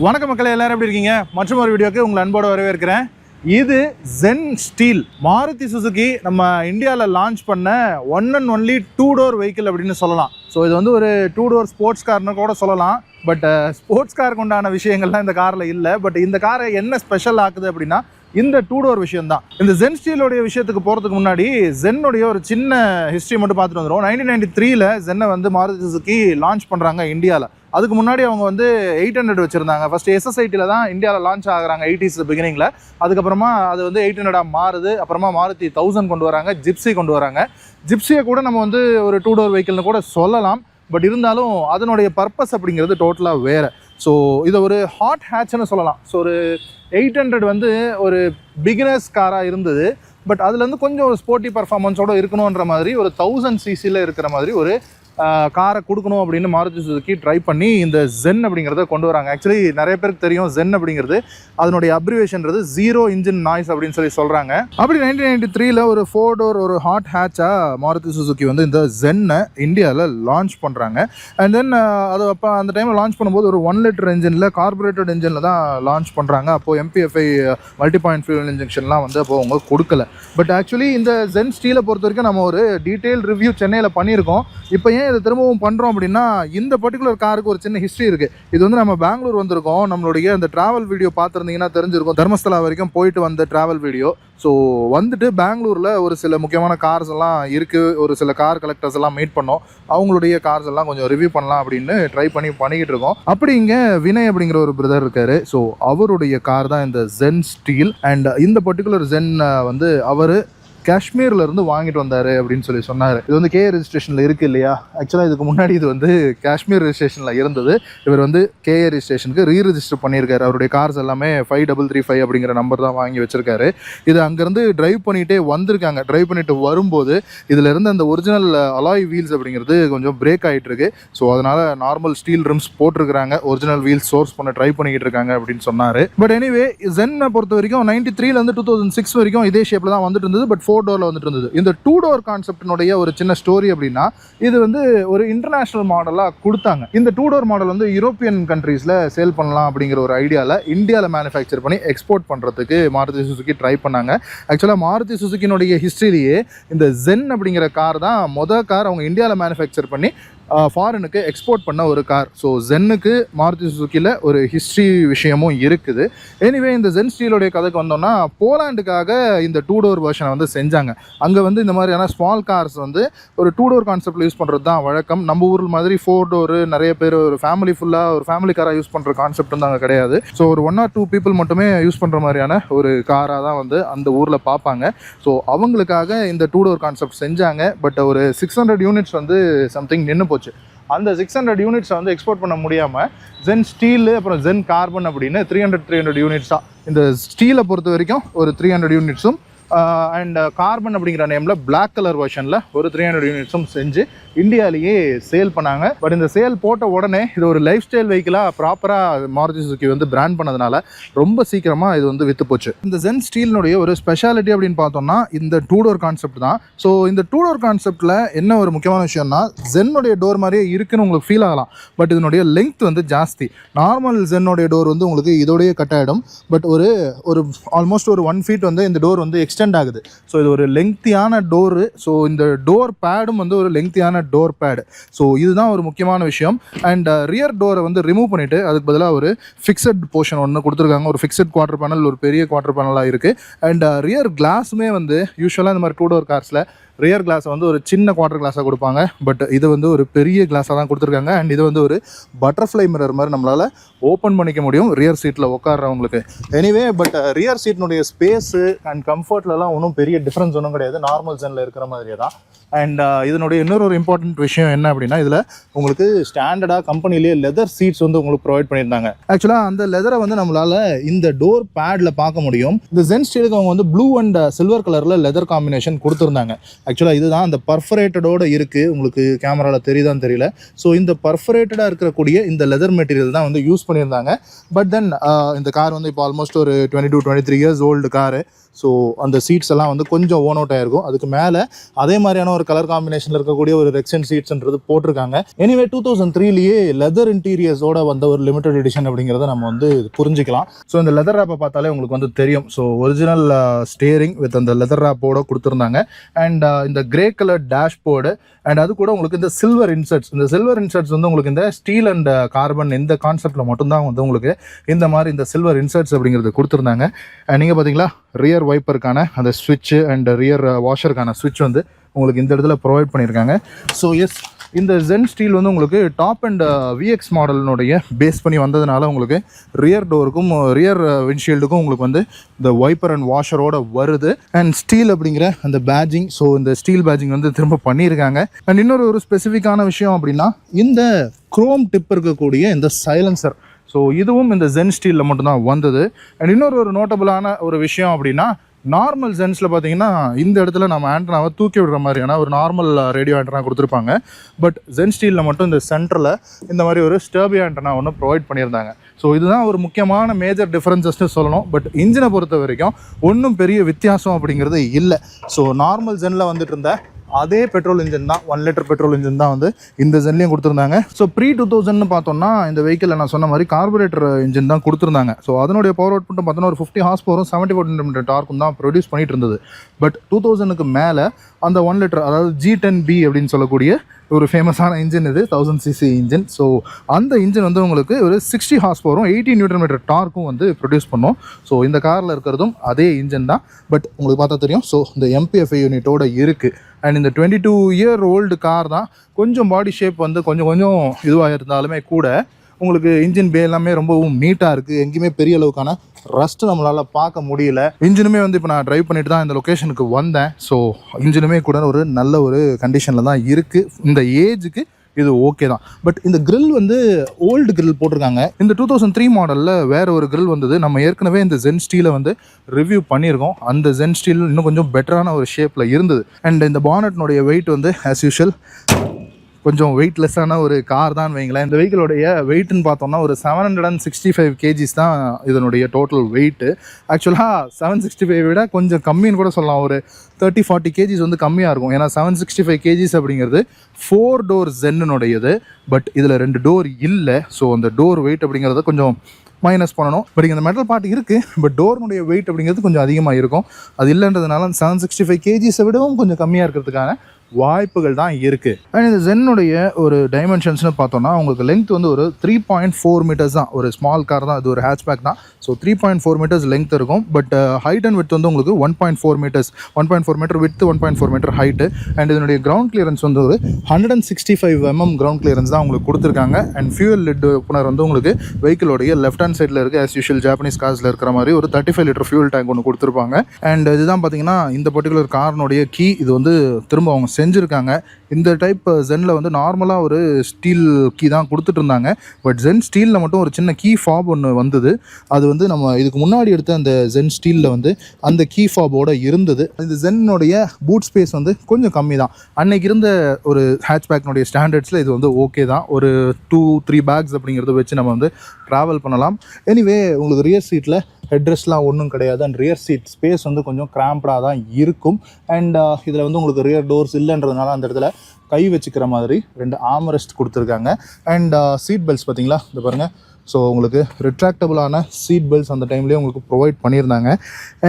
வணக்க மக்களே, எல்லாரும் எப்படி இருக்கீங்க? மற்றும் ஒரு வீடியோக்கு உங்களை அன்போடு வரவேற்கிறேன். இது ஜென் ஸ்டீல். மாருதி சுசுகி நம்ம இந்தியாவில் லான்ச் பண்ண one and only 2 door vehicle அப்படின்னு சொல்லலாம். ஸோ இது வந்து ஒரு 2 டோர் ஸ்போர்ட்ஸ் கார்னு கூட சொல்லலாம். பட் ஸ்போர்ட்ஸ் காருக்கு உண்டான விஷயங்கள்லாம் இந்த காரில் இல்லை. பட் இந்த காரை என்ன ஸ்பெஷல் ஆக்குது அப்படின்னா இந்த 2 டோர் விஷயம் தான். இந்த ஜென் ஸ்டீலோடைய விஷயத்துக்கு போகிறதுக்கு முன்னாடி ஜென்னுடைய ஒரு சின்ன ஹிஸ்ட்ரி மட்டும் பார்த்துட்டு வந்துடும். 1993 ஜென்னை வந்து மாருதி சுசுகி லான்ச் பண்ணுறாங்க இந்தியாவில். அதுக்கு முன்னாடி அவங்க வந்து 800 வச்சுருந்தாங்க. ஃபஸ்ட்டு SSITயில் தான் இந்தியாவில் லான்ச் ஆகுறாங்க 80s பிகினிங்கில். அதுக்கப்புறமா அது வந்து 800 மாறுது. அப்புறமா மாருதி 1000 கொண்டு வராங்க, ஜிப்சி கொண்டு வராங்க. ஜிப்சியை கூட நம்ம வந்து ஒரு 2 டோர் வெஹிக்கிள்னு கூட சொல்லலாம். பட் இருந்தாலும் அதனுடைய பர்பஸ் அப்படிங்கிறது டோட்டலாக வேறு. ஸோ இதை ஒரு ஹாட் ஹேட்ச்னு சொல்லலாம். ஸோ ஒரு 800 வந்து ஒரு பிகினர்ஸ் காராக இருந்தது. பட் அதுலேருந்து கொஞ்சம் ஒரு ஸ்போர்ட்டி பர்ஃபார்மன்ஸோடு இருக்கணுன்ற மாதிரி ஒரு 1000 cc இருக்கிற மாதிரி ஒரு காரை கொடுக்கணும் அப்படின்னு மாருதி சுசுகி ட்ரை பண்ணி இந்த ஜென் அப்படிங்கிறத கொண்டு வராங்க. ஆக்சுவலி நிறைய பேருக்கு தெரியும் ஜென் அப்படிங்கிறது அதனுடைய அப்ரிவேஷன்றது ஜீரோ இன்ஜின் நாய்ஸ் அப்படின்னு சொல்கிறாங்க. அப்படி 1993 ஒரு 4 டோர் ஒரு ஹாட் ஹேட்சாக மாருதி சுசுகி வந்து இந்த ஜென்னை இந்தியாவில் லான்ச் பண்ணுறாங்க. அண்ட் தென் அது அப்போ அந்த டைமில் லான்ச் பண்ணும்போது ஒரு 1 லிட்டர் இன்ஜினில் கார்பரேட்டட் இன்ஜினில் தான் லான்ச் பண்ணுறாங்க. அப்போது MPFI மல்டி பாயிண்ட் ஃபியூல் இன்ஜெக்ஷன்லாம் வந்து அப்போது அவங்க கொடுக்கல. பட் ஆக்சுவலி இந்த ஜென் ஸ்டீலை பொறுத்த வரைக்கும் நம்ம ஒரு டீட்டெயில் ரிவ்யூ சென்னையில் பண்ணியிருக்கோம். இப்போ ஏன் இதை திரும்பவும் பண்ணுறோம் அப்படின்னா இந்த பர்டிகுலர் காருக்கு ஒரு சின்ன ஹிஸ்ட்ரி இருக்குது. இது வந்து நம்ம பெங்களூர் வந்திருக்கோம். நம்மளுடைய அந்த ட்ராவல் வீடியோ பார்த்துருந்தீங்கன்னா தெரிஞ்சிருக்கும். தர்மஸ்தலா வரைக்கும் போயிட்டு வந்த ட்ராவல் வீடியோ. ஸோ வந்துட்டு பெங்களூரில் ஒரு சில முக்கியமான கார்ஸ் எல்லாம் இருக்குது. ஒரு சில கார் கலெக்டர்ஸ் எல்லாம் மீட் பண்ணோம். அவங்களுடைய கார்ஸ் எல்லாம் கொஞ்சம் ரிவ்யூ பண்ணலாம் அப்படின்னு ட்ரை பண்ணிக்கிட்டு இருக்கோம். அப்படி இங்கே வினய் அப்படிங்கிற ஒரு பிரதர் இருக்காரு. ஸோ அவருடைய கார் தான் இந்த ஜென் ஸ்டீல். அண்ட் இந்த பர்டிகுலர் ஜென் வந்து அவர் காஷ்மீர்ல இருந்து வாங்கிட்டு வந்தார் அப்படின்னு சொன்னார். இது வந்து KA ரெஜிஸ்ட்ரேஷனில் இருக்குது இல்லையா? ஆக்சுவலாக இதுக்கு முன்னாடி இது வந்து காஷ்மீர் ரெஜிஸ்ட்ரேஷனில் இருந்தது. இவர் வந்து KA ரெஜிஸ்ட்ரேஷனுக்கு ரீரெஜிஸ்டர் பண்ணியிருக்காரு. அவருடைய கார்ஸ் எல்லாமே 5335 அப்படிங்கிற நம்பர் தான் வாங்கி வச்சிருக்காரு. இது அங்கேருந்து ட்ரைவ் பண்ணிகிட்டே வந்திருக்காங்க. ட்ரைவ் பண்ணிட்டு வரும்போது இதில் இருந்து அந்த ஒரிஜினல் அலாய் வீல்ஸ் அப்படிங்கிறது கொஞ்சம் பிரேக் ஆகிட்டு இருக்கு. ஸோ அதனால் நார்மல் ஸ்டீல் ரிம்ஸ் போட்டிருக்கிறாங்க. ஒரிஜினல் வீல்ஸ் சோர்ஸ் பண்ண ட்ரை பண்ணிக்கிட்டு இருக்காங்க அப்படின்னு சொன்னார். பட் எனிவே ஜென்னை பொறுத்த வரைக்கும் 93 2006 வரைக்கும் இதே ஷேப்பில் தான் வந்துட்டு இருந்தது. பட் 4 டோரில் வந்துட்டு இருந்தது. இந்த 2 டோர் கான்செப்டினுடைய ஒரு சின்ன ஸ்டோரி அப்படின்னா இது வந்து ஒரு இன்டர்நேஷனல் மாடலாக கொடுத்தாங்க. இந்த 2 டோர் மாடல் வந்து யூரோப்பியன் கண்ட்ரீஸில் சேல் பண்ணலாம் அப்படிங்கிற ஒரு ஐடியாவில் இந்தியாவில் மேனுஃபேக்சர் பண்ணி எக்ஸ்போர்ட் பண்ணுறதுக்கு மாருதி சுசுகி ட்ரை பண்ணாங்க. ஆக்சுவலாக மாருதி சுசுகினுடைய ஹிஸ்ட்ரியிலேயே இந்த ஜென் அப்படிங்கிற கார் தான் மொதல் கார் அவங்க இந்தியாவில் மேனுஃபேக்சர் பண்ணி ஃபாரினுக்கு எக்ஸ்போர்ட் பண்ண ஒரு கார். ஸோ ஜென்னுக்கு மாருதி சுசுகியில் ஒரு ஹிஸ்ட்ரி விஷயமும் இருக்குது. எனிவே இந்த ஜென் ஸ்டீலோடைய கதைக்கு வந்தோம்னா போலாண்டுக்காக இந்த 2 டோர் வெர்ஷனை வந்து செஞ்சாங்க. அங்கே வந்து இந்த மாதிரியான ஸ்மால் கார்ஸ் வந்து ஒரு 2 டோர் கான்செப்டில் யூஸ் பண்ணுறது தான் வழக்கம். நம்ம ஊரில் மாதிரி 4 டோரு நிறைய பேர் ஒரு ஃபேமிலி ஃபுல்லாக ஒரு ஃபேமிலி காராக யூஸ் பண்ணுற கான்செப்ட் வந்து அங்கே கிடையாது. ஸோ ஒரு 1 or 2 பீப்புள் மட்டுமே யூஸ் பண்ணுற மாதிரியான ஒரு காராக தான் வந்து அந்த ஊரில் பார்ப்பாங்க. ஸோ அவங்களுக்காக இந்த 2 டோர் கான்செப்ட் செஞ்சாங்க. பட் ஒரு 600 யூனிட்ஸ் வந்து சம்திங் நின்று போச்சு. அந்த 600 யூனிட்ஸை வந்து எக்ஸ்போர்ட் பண்ண முடியாமல் ஜென் ஸ்டீலு அப்புறம் ஜென் கார்பன் அப்படின்னு 300 யூனிட்ஸ் தான். இந்த ஸ்டீலை பொறுத்த வரைக்கும் ஒரு 300 யூனிட்ஸும் அண்ட் கார்பன் அப்படிங்கிற நேமில் பிளாக் கலர் வெர்ஷனில் ஒரு 300 யூனிட்ஸும் செஞ்சு இந்தியாவிலேயே சேல் பண்ணாங்க. பட் இந்த சேல் போட்ட உடனே இது ஒரு லைஃப் ஸ்டைல் வெஹிக்கிளாக ப்ராப்பராக மாருதி சுசுகி வந்து பிராண்ட் பண்ணதுனால ரொம்ப சீக்கிரமாக இது வந்து விற்று போச்சு. இந்த ஜென் ஸ்டீலினுடைய ஒரு ஸ்பெஷாலிட்டி அப்படின்னு பார்த்தோம்னா இந்த 2 டோர் கான்செப்ட் தான். ஸோ இந்த 2 டோர் கான்செப்டில் என்ன ஒரு முக்கியமான விஷயம்னா ஜென்னுடைய டோர் மாதிரியே இருக்குன்னு உங்களுக்கு ஃபீல் ஆகலாம். பட் இதனுடைய லெங்த் வந்து ஜாஸ்தி. நார்மல் ஜென்னுடைய டோர் வந்து உங்களுக்கு இதோடைய கட் ஆகிடும். பட் ஒரு ஆல்மோஸ்ட் ஒரு 1 feet வந்து இந்த டோர் வந்து எக்ஸ்டெண்ட் ஆகுது. ஸோ இது ஒரு லெங்க்தியான டோரு. ஸோ இந்த டோர் பேடும் வந்து ஒரு லெங்க்தியான டோர் பேடு. ஸோ இதுதான் ஒரு முக்கியமான விஷயம். அண்ட் ரியர் டோரை வந்து ரிமூவ் பண்ணிவிட்டு அதுக்கு பதிலாக ஒரு ஃபிக்ஸட் போர்ஷன் ஒன்று கொடுத்துருக்காங்க. ஒரு ஃபிக்ஸட் குவார்டர் பேனல், ஒரு பெரிய குவார்டர் பேனலாக இருக்குது. அண்ட் ரியர் கிளாஸுமே வந்து யூஸ்வலாக இந்த மாதிரி 2 டோர் கார்ஸில் ரியர் கிளாஸை வந்து ஒரு சின்ன குவார்டர் கிளாஸாக கொடுப்பாங்க. பட் இது வந்து ஒரு பெரிய கிளாஸாக தான் கொடுத்துருக்காங்க. அண்ட் இது வந்து ஒரு பட்டர்ஃப்ளை மிரர் மாதிரி நம்மளால் ஓப்பன் பண்ணிக்க முடியும் ரியர் சீட்டில் உட்கார்றவங்களுக்கு. எனிவே பட் ரியர் சீட்டினுடைய ஸ்பேஸு அண்ட் கம்ஃபர்ட்லலாம் ஒன்றும் பெரிய டிஃப்ரென்ஸ் ஒன்றும் கிடையாது. நார்மல் ஜென்னில் இருக்கிற மாதிரியே தான். அண்ட் இதனுடைய இன்னொரு இம்பார்ட்டன்ட் விஷயம் என்ன அப்படின்னா இதில் உங்களுக்கு ஸ்டாண்டர்டாக கம்பெனிலேயே லெதர் சீட்ஸ் வந்து உங்களுக்கு ப்ரொவைட் பண்ணியிருந்தாங்க. ஆக்சுவலாக அந்த லெதரை வந்து நம்மளால் இந்த டோர் பேடில் பார்க்க முடியும். இந்த ஜென் ஸ்டீலுக்கு அவங்க வந்து ப்ளூ அண்ட் சில்வர் கலரில் லெதர் காம்பினேஷன் கொடுத்துருந்தாங்க. ஆக்சுவலாக இதுதான் அந்த பர்ஃபரேட்டடோடு இருக்குது. உங்களுக்கு கேமராவில் தெரியுதான்னு தெரியல. ஸோ இந்த பர்ஃபரேட்டடாக இருக்கக்கூடிய இந்த லெதர் மெட்டீரியல் தான் வந்து யூஸ் பண்ணியிருந்தாங்க. பட் தென் இந்த கார் வந்து இப்போ ஆல்மோஸ்ட் ஒரு 22-23 இயர்ஸ் ஓல்டு காரு. ஸோ அந்த சீட்ஸ் எல்லாம் வந்து கொஞ்சம் ஓன் அவுட் ஆயிருக்கும். அதுக்கு மேலே அதே மாதிரியான ஒரு கலர் காம்பினேஷனில் இருக்கக்கூடிய ஒரு ரெக்ஸன் சீட்ஸ்ன்றது போட்டிருக்காங்க. எனிவே 2003லேயே லெதர் இன்டீரியர்ஸோட வந்த ஒரு லிமிடெட் எடிஷன் அப்படிங்கிறத நம்ம வந்து புரிஞ்சிக்கலாம். ஸோ இந்த லெதர் ரேப்பை பார்த்தாலே உங்களுக்கு வந்து தெரியும். ஸோ ஒரிஜினல் ஸ்டேரிங் வித் அந்த லெதர் ரேப்போட கொடுத்துருந்தாங்க. அண்ட் இந்த கிரே கலர் டேஷ்போர்டு அண்ட் அது கூட உங்களுக்கு இந்த சில்வர் இன்சர்ட்ஸ், இந்த சில்வர் இன்சர்ட்ஸ் வந்து உங்களுக்கு இந்த ஸ்டீல் அண்ட் கார்பன் இந்த கான்செப்டில் மட்டும்தான் வந்து உங்களுக்கு இந்த மாதிரி இந்த சில்வர் இன்சர்ட்ஸ் அப்படிங்கிறது கொடுத்துருந்தாங்க. நீங்கள் பார்த்தீங்களா ரியர் வைப்பருக்கான அந்த ஸ்விட்சு அண்ட் ரியர் வாஷருக்கான ஸ்விட்ச் வந்து உங்களுக்கு இந்த இடத்துல ப்ரொவைட் பண்ணியிருக்காங்க. ஸோ எஸ், இந்த ஜென் ஸ்டீல் வந்து உங்களுக்கு டாப் அண்ட் விஎக்ஸ் மாடலினுடைய பேஸ் பண்ணி வந்ததுனால உங்களுக்கு ரியர் டோருக்கும் ரியர் விண்ட்ஷீல்டுக்கும் உங்களுக்கு வந்து இந்த வைப்பர் அண்ட் வாஷரோட வருது. அண்ட் ஸ்டீல் அப்படிங்கிற அந்த பேட்ஜிங், ஸோ இந்த ஸ்டீல் பேட்ஜிங் வந்து திரும்ப பண்ணியிருக்காங்க. அண்ட் இன்னொரு ஒரு ஸ்பெசிஃபிக்கான விஷயம் அப்படின்னா இந்த குரோம் டிப் இருக்கக்கூடிய இந்த சைலன்சர், ஸோ இதுவும் இந்த ஜென் ஸ்டீலில் மட்டும்தான் வந்தது. அண்ட் இன்னொரு ஒரு நோட்டபுளான ஒரு விஷயம் அப்படின்னா நார்மல் ஜென்ஸில் பார்த்தீங்கன்னா இந்த இடத்துல நம்ம ஆண்டனாவை தூக்கி விடுற மாதிரியான ஒரு நார்மல் ரேடியோ ஆண்டனா கொடுத்துருப்பாங்க. பட் ஜென் ஸ்டீலில் மட்டும் இந்த சென்டரில் இந்த மாதிரி ஒரு ஸ்டர்பி ஆண்டனா ஒன்று ப்ரொவைட் பண்ணியிருந்தாங்க. ஸோ இதுதான் ஒரு முக்கியமான மேஜர் டிஃப்ரென்சஸ்னு சொல்லணும். பட் இன்ஜினை பொறுத்த வரைக்கும் ஒன்றும் பெரிய வித்தியாசம் அப்படிங்கிறது இல்லை. ஸோ நார்மல் ஜென்னில் வந்துட்டு இருந்த அதே பெட்ரோல் இன்ஜின் தான், 1 லிட்டர் பெட்ரோல் இன்ஜின் தான் வந்து இந்த ஜென்லையும் கொடுத்துருந்தாங்க. ஸோ ப்ரீ 2000 பார்த்தோம்னா இந்த வெஹிக்கிளில் நான் சொன்ன மாதிரி கார்பரேட்டர் இன்ஜின் தான் கொடுத்துருந்தாங்க. ஸோ அதனுடைய பவர் அவுட் மட்டும் பார்த்தோன்னா ஒரு 50 ஹார்ஸ் பவரும் 74 Nm டார்க்கும் தான் ப்ரொடியூஸ் பண்ணிட்டு இருந்தது. பட் 2000க்கு மேலே அந்த 1 லிட்டர், அதாவது G10B அப்படின்னு சொல்லக்கூடிய ஒரு ஃபேமஸான இன்ஜின் இது, 1000cc இன்ஜின். ஸோ அந்த இன்ஜின் வந்து உங்களுக்கு ஒரு 60 ஹார்ஸ் பவரும் 80 Nm டார்க்கும் வந்து ப்ரொடியூஸ் பண்ணும். ஸோ இந்த காரில் இருக்கிறதும் அதே இன்ஜின் தான். பட் உங்களுக்கு பார்த்தா தெரியும், ஸோ இந்த MPFI யூனிட்டோட இருக்குது. அண்ட் இந்த 22-year-old கார் தான். கொஞ்சம் பாடி ஷேப் வந்து கொஞ்சம் இதுவாக இருந்தாலுமே கூட உங்களுக்கு இன்ஜின் பே எல்லாமே ரொம்பவும் நீட்டாக இருக்குது. எங்கேயுமே பெரிய அளவுக்கான ரஸ்ட் நம்மளால் பார்க்க முடியல. இன்ஜினுமே வந்து இப்போ நான் ட்ரைவ் பண்ணிட்டு தான் இந்த லொக்கேஷனுக்கு வந்தேன். ஸோ இன்ஜினுமே கூட ஒரு நல்ல ஒரு கண்டிஷனில் தான் இருக்குது. இந்த ஏஜுக்கு இது ஓகே தான். பட் இந்த கிரில் வந்து ஓல்டு கிரில் போட்டிருக்காங்க. இந்த 2003 மாடலில் வேறு ஒரு கிரில் வந்தது. நம்ம ஏற்கனவே இந்த ஜென் ஸ்டீலை வந்து ரிவ்யூ பண்ணியிருக்கோம். அந்த ஜென் ஸ்டீல் இன்னும் கொஞ்சம் பெட்டரான ஒரு ஷேப்பில் இருந்தது. அண்ட் இந்த பானட்னுடைய வெயிட் வந்து ஆஸ் யூஷுவல் கொஞ்சம் வெயிட்லெஸ்ஸான ஒரு கார் தான் வைங்களேன். இந்த வெஹிக்கிளோடைய வெயிட்னு பார்த்தோம்னா ஒரு 765 kgs தான் இதனுடைய டோட்டல் வெயிட்டு. ஆக்சுவலாக 765 விட கொஞ்சம் கம்மின்னு கூட சொல்லலாம். ஒரு 30-40 kgs வந்து கம்மியாக இருக்கும். ஏன்னா 765 kgs அப்படிங்கிறது 4 டோர் ஜென்னுடையது. பட் இதில் 2 டோர் இல்லை. ஸோ அந்த டோர் வெயிட் அப்படிங்கிறத கொஞ்சம் மைனஸ் பண்ணணும். பட் இங்கே இந்த மெட்டல் பார்ட் இருக்குது. பட் டோர்னுடைய வெயிட் அப்படிங்கிறது கொஞ்சம் அதிகமாக இருக்கும். அது இல்லைன்றதுனால 765 kgsயை விடவும் கொஞ்சம் கம்மியாக இருக்கிறதுக்கான வாய்ப்புகள் தான் இருக்குது. அண்ட் இந்த ஜென்னுடைய ஒரு டைமென்ஷன்ஸ்னு பார்த்தோன்னா உங்களுக்கு லென்த் வந்து ஒரு 3.4 மீட்டர்ஸ் தான். ஒரு ஸ்மால் கார் தான், இது ஒரு ஹேட்ச்பேக் தான். ஸோ 3.4 மீட்டர்ஸ் லென்த் இருக்கும். பட் ஹைட் அண்ட் வித் வந்து உங்களுக்கு 1.4 metres, 1.4 metre width, 1.4 metre height. And இதனுடைய கிரவுண்ட் கிளியரன்ஸ் வந்து ஒரு 165 mm கிரவுண்ட் கிளியரன்ஸ் தான் உங்களுக்கு கொடுத்துருக்காங்க. அண்ட் ஃபியூல் லிட் ஓப்பனர் வந்து உங்களுக்கு வெஹிக்கிளோடைய லெஃப்ட் ஹேண்ட் சைடில் இருக்குது. ஆஸ் யூஷுவல் ஜாப்பனீஸ் கார்ஸில் இருக்கிற மாதிரி ஒரு 35 லிட்டர் ஃபியூல் டேங்க் ஒன்று கொடுத்துருப்பாங்க. அண்ட் இதுதான் பார்த்தீங்கன்னா இந்த பர்டிகுலர் கார்னுடைய கீ. இது வந்து திரும்ப அவங்க செஞ்சுருக்காங்க. இந்த டைப் ஜென்னில் வந்து நார்மலாக ஒரு ஸ்டீல் கீ தான் கொடுத்துட்டு இருந்தாங்க. பட் ஜென் ஸ்டீலில் மட்டும் ஒரு சின்ன கீ ஃபாப் ஒன்று வந்தது. அது வந்து நம்ம இதுக்கு முன்னாடி எடுத்த அந்த ஜென் ஸ்டீலில் வந்து அந்த கீ ஃபாபோடு இருந்தது. இந்த ஜென்னுடைய பூட் ஸ்பேஸ் வந்து கொஞ்சம் கம்மி தான். அன்னைக்கு இருந்த ஒரு ஹேட்ச்பேக்னுடைய ஸ்டாண்டர்ட்ஸில் இது வந்து ஓகே தான். ஒரு 2-3 பேக்ஸ் அப்படிங்கிறத வச்சு நம்ம வந்து ட்ராவல் பண்ணலாம். எனிவே உங்களுக்கு ரியர் சீட்டில் ஹெட்ரெஸ்ட்லாம் ஒன்றும் கிடையாது. அண்ட் ரியர் சீட் ஸ்பேஸ் வந்து கொஞ்சம் கிராம்ப்டாக தான் இருக்கும். அண்ட் இதில் வந்து உங்களுக்கு ரியர் டோர்ஸ் இல்லைன்றதுனால அந்த இடத்துல கை வச்சுக்கிற மாதிரி 2 ஆர்ம்ரெஸ்ட் கொடுத்துருக்காங்க. அண்ட் சீட் பெல்ட்ஸ் பார்த்தீங்களா, இது பாருங்கள். ஸோ உங்களுக்கு ரிட்ராக்டபுளான சீட் பெல்ட்ஸ் அந்த டைம்லேயே உங்களுக்கு ப்ரொவைட் பண்ணியிருந்தாங்க.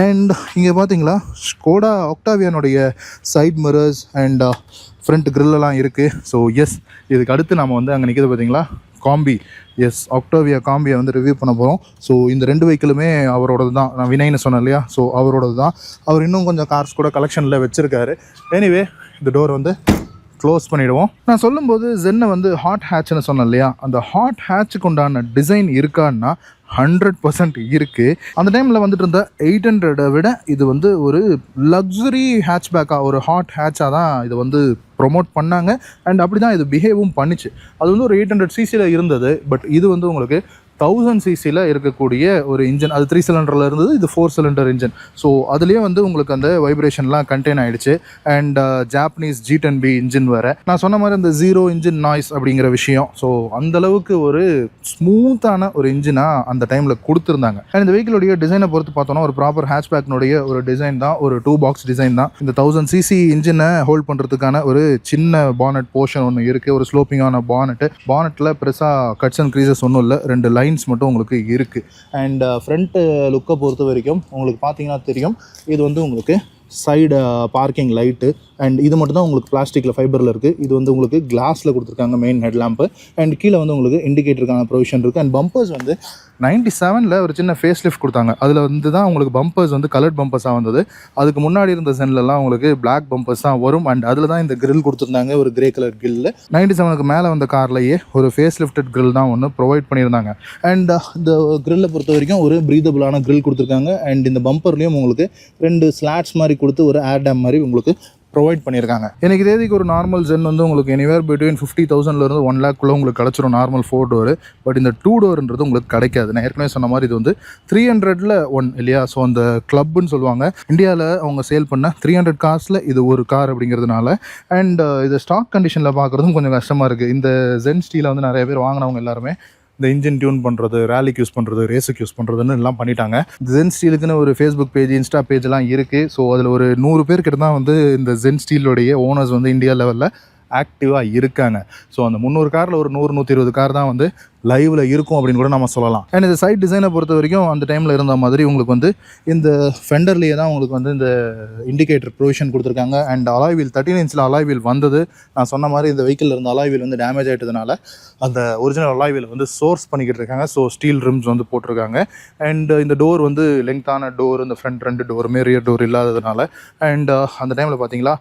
அண்ட் இங்கே பார்த்தீங்களா ஸ்கோடா ஆக்டாவியானுடைய சைட் மிரர்ஸ் அண்ட் ஃப்ரண்ட் கிரில்லாம் இருக்குது. ஸோ எஸ், இதுக்கு அடுத்து நம்ம வந்து அங்கே நிற்கிது பார்த்தீங்களா காம்பி. எஸ், ஆக்டாவியா காம்பியை வந்து ரிவ்யூ பண்ண போகிறோம். ஸோ இந்த 2 வெஹிக்கிளுமே அவரோடது தான். நான் வினய்னு சொன்னேன் இல்லையா, ஸோ அவரோடது தான். அவர் இன்னும் கொஞ்சம் கார்ஸ் கூட கலெக்ஷனில் வச்சுருக்காரு. எனிவே இந்த டோர் வந்து க்ளோஸ் பண்ணிவிடுவோம். நான் சொல்லும்போது ஜென்னை வந்து ஹாட் ஹேட்ச்னு சொன்னேன் இல்லையா, அந்த ஹாட் ஹேட்சுக்கு உண்டான டிசைன் இருக்கான்னா 100% இருக்குது. அந்த டைமில் வந்துட்டு இருந்த 800 விட இது வந்து ஒரு லக்ஸுரி ஹேட்ச்பேக்காக, ஒரு ஹாட் ஹேட்சாக தான் இது வந்து ப்ரொமோட் பண்ணாங்க. அண்ட் அப்படி தான் இது பிஹேவும் பண்ணிச்சு. அது வந்து ஒரு 800cc இருந்தது. பட் இது வந்து உங்களுக்கு 1000cc இருக்கக்கூடிய ஒரு இன்ஜின். அது 3 சிலிண்டரில் இருந்தது, இது 4 சிலிண்டர் இன்ஜின். ஸோ அதுலேயே வந்து உங்களுக்கு அந்த வைப்ரேஷன்லாம் கண்டெயின் ஆகிடுச்சு. அண்ட் ஜாப்பனீஸ் G10B இன்ஜின் வேறு. நான் சொன்ன மாதிரி அந்த ஜீரோ இன்ஜின் நாய்ஸ் அப்படிங்கிற விஷயம். ஸோ அந்தளவுக்கு ஒரு ஸ்மூத்தான ஒரு இன்ஜினாக அந்த டைமில் கொடுத்துருந்தாங்க. அண்ட் இந்த வெஹிக்கிளுடைய டிசைனை பொறுத்து பார்த்தோன்னா ஒரு ப்ராப்பர் ஹேட்ச்பேக்னுடைய ஒரு டிசைன் தான், ஒரு 2 பாக்ஸ் டிசைன் தான். இந்த 1000cc இன்ஜினை ஹோல்ட் பண்ணுறதுக்கான ஒரு சின்ன பானட் போர்ஷன் ஒன்று இருக்குது, ஒரு ஸ்லோப்பிங்கான பானட்டில் பெருசாக கட்ஸ் அண்ட் க்ரீசஸ் ஒன்றும் இல்லை, 2 லைன்ஸ் மட்டும் உங்களுக்கு இருக்குது. அண்ட் ஃப்ரண்ட் லுக்கை பொறுத்த வரைக்கும் உங்களுக்கு பார்த்தீங்கன்னா தெரியும், இது வந்து உங்களுக்கு சைடு பார்க்கிங் லைட்டு. அண்ட் இது மட்டும் தான் உங்களுக்கு பிளாஸ்டிக்கில் ஃபைபரில் இருக்குது. இது வந்து உங்களுக்கு கிளாஸில் கொடுத்துருக்காங்க மெயின் ஹெட் லேம்ப்பு. அண்ட் கீழே வந்து உங்களுக்கு இண்டிகேட்டருக்கான ப்ரொவிஷன் இருக்குது. அண்ட் பம்பர்ஸ் வந்து 97 ஒரு சின்ன ஃபேஸ் லிஃப்ட் கொடுத்தாங்க. அதில் வந்து தான் உங்களுக்கு பம்பர்ஸ் வந்து கலர்ட் பம்பர்ஸாக வந்தது. அதுக்கு முன்னாடி இருந்த சென்லலாம் உங்களுக்கு பிளாக் பம்பர்ஸ் தான் வரும். அண்ட் அதில் தான் இந்த கிரில் கொடுத்துருந்தாங்க, ஒரு கிரே கலர் கிரில். 97க்கு மேலே வந்த கார்லேயே ஒரு ஃபேஸ் லிஃப்டட் கிரில் தான் ஒன்று ப்ரொவைட் பண்ணியிருந்தாங்க. அண்ட் இந்த கிரில்லை பொறுத்த வரைக்கும் ஒரு ப்ரீதபிளான கிரில் கொடுத்துருக்காங்க. அண்ட் இந்த பம்பர்லேயும் உங்களுக்கு 2 ஸ்லாட்ஸ் மாதிரி கொடுத்து ஒரு ஏர் டேம் மாதிரி உங்களுக்கு ப்ரொவைட் பண்ணியிருக்காங்க. எனக்கு தேதிக்கு ஒரு நார்மல் ஜென் வந்து உங்களுக்கு எனிவேர் பிட்வீன் 50,000 1 lakhக்குள்ளே உங்களுக்கு கிடச்சிரும் நார்மல் 4 டோர். பட் இந்த 2 டோர்ன்றது உங்களுக்கு கிடைக்காது. நான் ஏற்கனவே சொன்ன மாதிரி இது வந்து 300ல் 1 இல்லையா. ஸோ அந்த கிளப்னு சொல்லுவாங்க, இந்தியாவில் அவங்க சேல் பண்ண 300 கார்ஸில் இது ஒரு கார் அப்படிங்கிறதுனால. அண்ட் இது ஸ்டாக் கண்டிஷனில் பார்க்குறதும் கொஞ்சம் கஷ்டமாக இருக்குது. இந்த ஜென் ஸ்டீலை வந்து நிறைய பேர் வாங்கினவங்க எல்லாருமே இந்த இன்ஜின் டியூன் பண்ணுறது, ரேலிக்கு யூஸ் பண்ணுறது, ரேஸுக்கு யூஸ் பண்ணுறதுன்னு எல்லாம் பண்ணிட்டாங்க. ஜென் ஸ்டீலுக்குன்னு ஒரு ஃபேஸ்புக் பேஜ், இன்ஸ்டா பேஜ்லாம் இருக்குது. ஸோ அதில் ஒரு 100 பேர்கிட்ட தான் வந்து இந்த ஜென் ஸ்டீலோடைய ஓனர்ஸ் வந்து இந்தியா லெவலில் ஆக்டிவாக இருக்காங்க. ஸோ அந்த 300 காரில் ஒரு 100-120 கார் தான் வந்து லைவில் இருக்கும் அப்படின்னு கூட நம்ம சொல்லலாம். அண்ட் இந்த சைட் டிசைனை பொறுத்த வரைக்கும் அந்த டைமில் இருந்த மாதிரி உங்களுக்கு வந்து இந்த ஃபெண்டர்லேயே தான் உங்களுக்கு வந்து இந்த இண்டிகேட்டர் ப்ரொவிஷன் கொடுத்துருக்காங்க. அண்ட் அலாய் வீல் 13 இன்ச்சில் அலாய் வீல் வந்தது. நான் சொன்ன மாதிரி இந்த வெஹிக்கிளில் இருந்த அலாய் வீல் வந்து டேமேஜ் ஆகிட்டதுனால அந்த ஒரிஜினல் அலாய் வீல் வந்து சோர்ஸ் பண்ணிக்கிட்டு இருக்காங்க. ஸோ ஸ்டீல் ரிம்ஸ் வந்து போட்டிருக்காங்க. அண்ட் இந்த டோர் வந்து லெங்க்தான டோர், இந்த ஃப்ரண்ட் 2 டோருமே ரியர் டோர் இல்லாததுனால. அண்ட் அந்த டைமில் பார்த்தீங்களா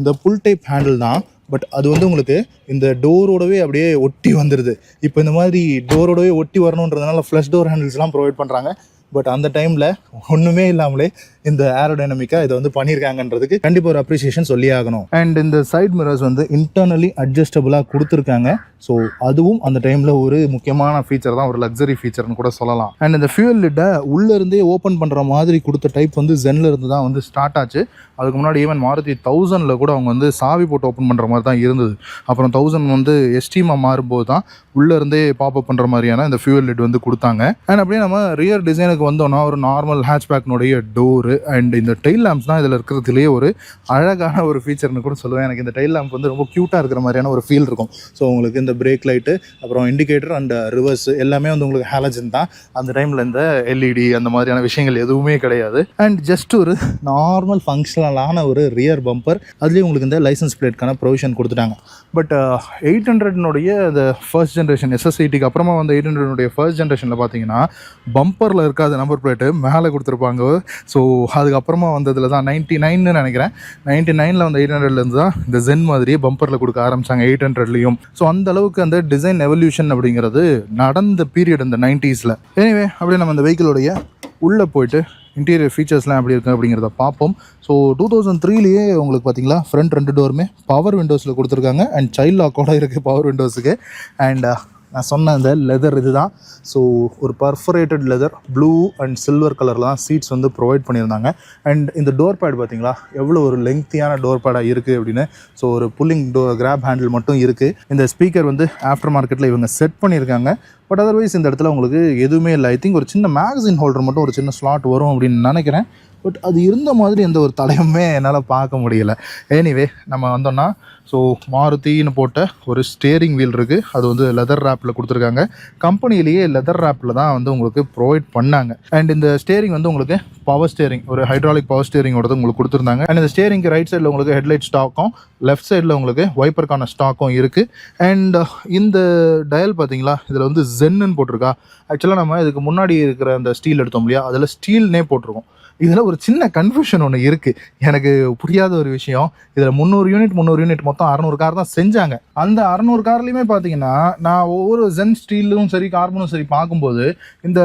இந்த புல் டைப் ஹேண்டில் தான், பட் அது வந்து உங்களுக்கு இந்த டோரோடவே அப்படியே ஒட்டி வந்துடுது. இப்போ இந்த மாதிரி டோரோடவே ஒட்டி வரணுன்றதுனால ஃப்ளஷ் டோர் ஹேண்டில்ஸ்லாம் ப்ரொவைட் பண்ணுறாங்க. பட் அந்த டைமில் ஒன்றுமே இல்லாமலே இந்த ஏரோடைனமிக்காக இதை வந்து பண்ணியிருக்காங்கன்றதுக்கு கண்டிப்பாக ஒரு அப்ரிசியேஷன் சொல்லி ஆகணும். அண்ட் இந்த சைட் மிரர்ஸ் வந்து இன்டர்னலி அட்ஜஸ்டபுளாக கொடுத்துருக்காங்க. ஸோ அதுவும் அந்த டைமில் ஒரு முக்கியமான ஃபீச்சர் தான், ஒரு லக்ஸரி ஃபீச்சர்னு கூட சொல்லலாம். அண்ட் இந்த ஃபியூல் லிட்டை உள்ளேருந்தே ஓப்பன் பண்ணுற மாதிரி கொடுத்த டைப் வந்து ஜென்னில் இருந்து தான் வந்து ஸ்டார்ட் ஆச்சு. அதுக்கு முன்னாடி ஈவன் மாருதி 1000 கூட அவங்க வந்து சாவி போட்டு ஓப்பன் பண்ணுற மாதிரி தான் இருந்தது. அப்புறம் 1000 வந்து எஸ்டீமாக மாறும்போது தான் உள்ளேருந்தே பாப்அப் பண்ணுற மாதிரியான இந்த ஃபியூல் லிட் வந்து கொடுத்தாங்க. அண்ட் அப்படியே நம்ம ரியர் டிசைனுக்கு வந்தோன்னா ஒரு நார்மல் ஹேட்ச்பேக்னுடைய டோரு அண்ட் இந்த டெயில் லேம்ப்ஸ் தான் இதில் இருக்கிறதுலேயே ஒரு அழகான ஒரு ஃபீச்சர்னு கூட சொல்லுவேன். எனக்கு இந்த டெயில் லேம்ப் வந்து ரொம்ப க்யூட்டாக இருக்கிற மாதிரியான ஒரு ஃபீல் இருக்கும். ஸோ உங்களுக்கு இந்த பிரேக் லைட்டு, அப்புறம் இண்டிகேட்டர் அண்ட் ரிவர்ஸ் எல்லாமே வந்து உங்களுக்கு ஹாலஜன் தான். அந்த டைமில் இந்த எல்இடி அந்த மாதிரியான விஷயங்கள் எதுவுமே கிடையாது. அண்ட் ஜஸ்ட் ஒரு நார்மல் ஃபங்க்ஷனலான ஒரு ரியர் பம்பர், அதுலேயும் உங்களுக்கு இந்த லைசன்ஸ் பிளேட்கான ப்ரொவிஷன் கொடுத்துட்டாங்க. பட் 800னுடைய இந்த ஃபர்ஸ்ட் ஜென்ரேஷன் SSITக்கு அப்புறமா வந்து 800னுடைய ஃபர்ஸ்ட் ஜென்ரேஷனில் பார்த்தீங்கன்னா பம்பரில் இருக்காது நம்பர் பிளேட்டு, மேலே கொடுத்துருப்பாங்க. ஸோ அதுக்கப்புறமா வந்ததில் தான் 99ன்னு நினைக்கிறேன், 99ல் வந்து 800லேருந்து தான் இந்த ஜென் மாதிரியே பம்பரில் கொடுக்க ஆரம்பித்தாங்க 800லேயும். ஸோ அந்த அளவுக்கு அந்த டிசைன் எவல்யூஷன் அப்படிங்கிறது நடந்த பீரியட் இந்த 90ஸ்ல. எனிவே அப்படியே நம்ம இந்த வெஹிக்கிளோடைய உள்ளே போயிட்டு இன்டீரியர் ஃபீச்சர்ஸ்லாம் எப்படி இருக்குது அப்படிங்கிறத பார்ப்போம். ஸோ 2003லேயே உங்களுக்கு பார்த்தீங்களா ஃப்ரண்ட் 2 டோருமே பவர் விண்டோஸில் கொடுத்துருக்காங்க. அண்ட் சைல்ட் லாக்கோட இருக்குது பவர் விண்டோஸுக்கு. அண்ட் நான் சொன்ன இந்த லெதர் இது தான். ஸோ ஒரு perforated leather blue and silver கலரில் தான் சீட்ஸ் வந்து ப்ரொவைட் பண்ணியிருந்தாங்க. அண்ட் இந்த டோர் பேட் பார்த்தீங்களா எவ்வளோ ஒரு லெங்க்த்தியான டோர் பேடாக இருக்குது அப்படின்னு. ஸோ ஒரு புல்லிங் கிராப் ஹேண்டில் மட்டும் இருக்குது. இந்த ஸ்பீக்கர் வந்து ஆஃப்டர் மார்க்கெட்டில் இவங்க செட் பண்ணியிருக்காங்க. பட் அதர்வைஸ் இந்த இடத்துல உங்களுக்கு எதுவுமே இல்லை. ஐ திங்க் ஒரு சின்ன மேகசின் ஹோல்டர் மட்டும் ஒரு சின்ன ஸ்லாட் வரும் அப்படின்னு நினைக்கிறேன். பட் அது இருந்த மாதிரி எந்த ஒரு தடயமே என்னால் பார்க்க முடியல. எனிவே நம்ம வந்தோம்னா ஸோ மாருதின்னு போட்ட ஒரு ஸ்டேரிங் வீல் இருக்குது. அது வந்து லெதர் ரேப்பில் கொடுத்துருக்காங்க. கம்பெனிலேயே லெதர் ரேப்பில் தான் வந்து உங்களுக்கு ப்ரொவைட் பண்ணாங்க. அண்ட் இந்த ஸ்டேரிங் வந்து உங்களுக்கு பவர் ஸ்டேரிங், ஒரு ஹைட்ராலிக் பவர் ஸ்டேரிங்கோடது உங்களுக்கு கொடுத்துருந்தாங்க. அண்ட் இந்த ஸ்டேரிங்க்கு ரைட் சைடில் உங்களுக்கு ஹெட்லைட் ஸ்டாக்கும், லெஃப்ட் சைடில் உங்களுக்கு வைப்பருக்கான ஸ்டாக்கும் இருக்குது. அண்ட் இந்த டயல் பார்த்தீங்களா இதில் வந்து ஜென்னு போட்டிருக்கா. ஆக்சுவலாக நம்ம இதுக்கு முன்னாடி இருக்கிற அந்த ஸ்டீல் எடுத்தோம் இல்லையா, அதில் ஸ்டீல்னே போட்டிருக்கோம். இதில் ஒரு சின்ன கன்ஃபியூஷன் ஒன்று இருக்குது, எனக்கு புரியாத ஒரு விஷயம். இதில் 300 யூனிட் மொத்தம் 600 கார் தான் செஞ்சாங்க. அந்த 600 கார்லையுமே பார்த்தீங்கன்னா நான் ஒவ்வொரு ஜென் ஸ்டீலும் சரி கார்பனும் சரி பார்க்கும்போது இந்த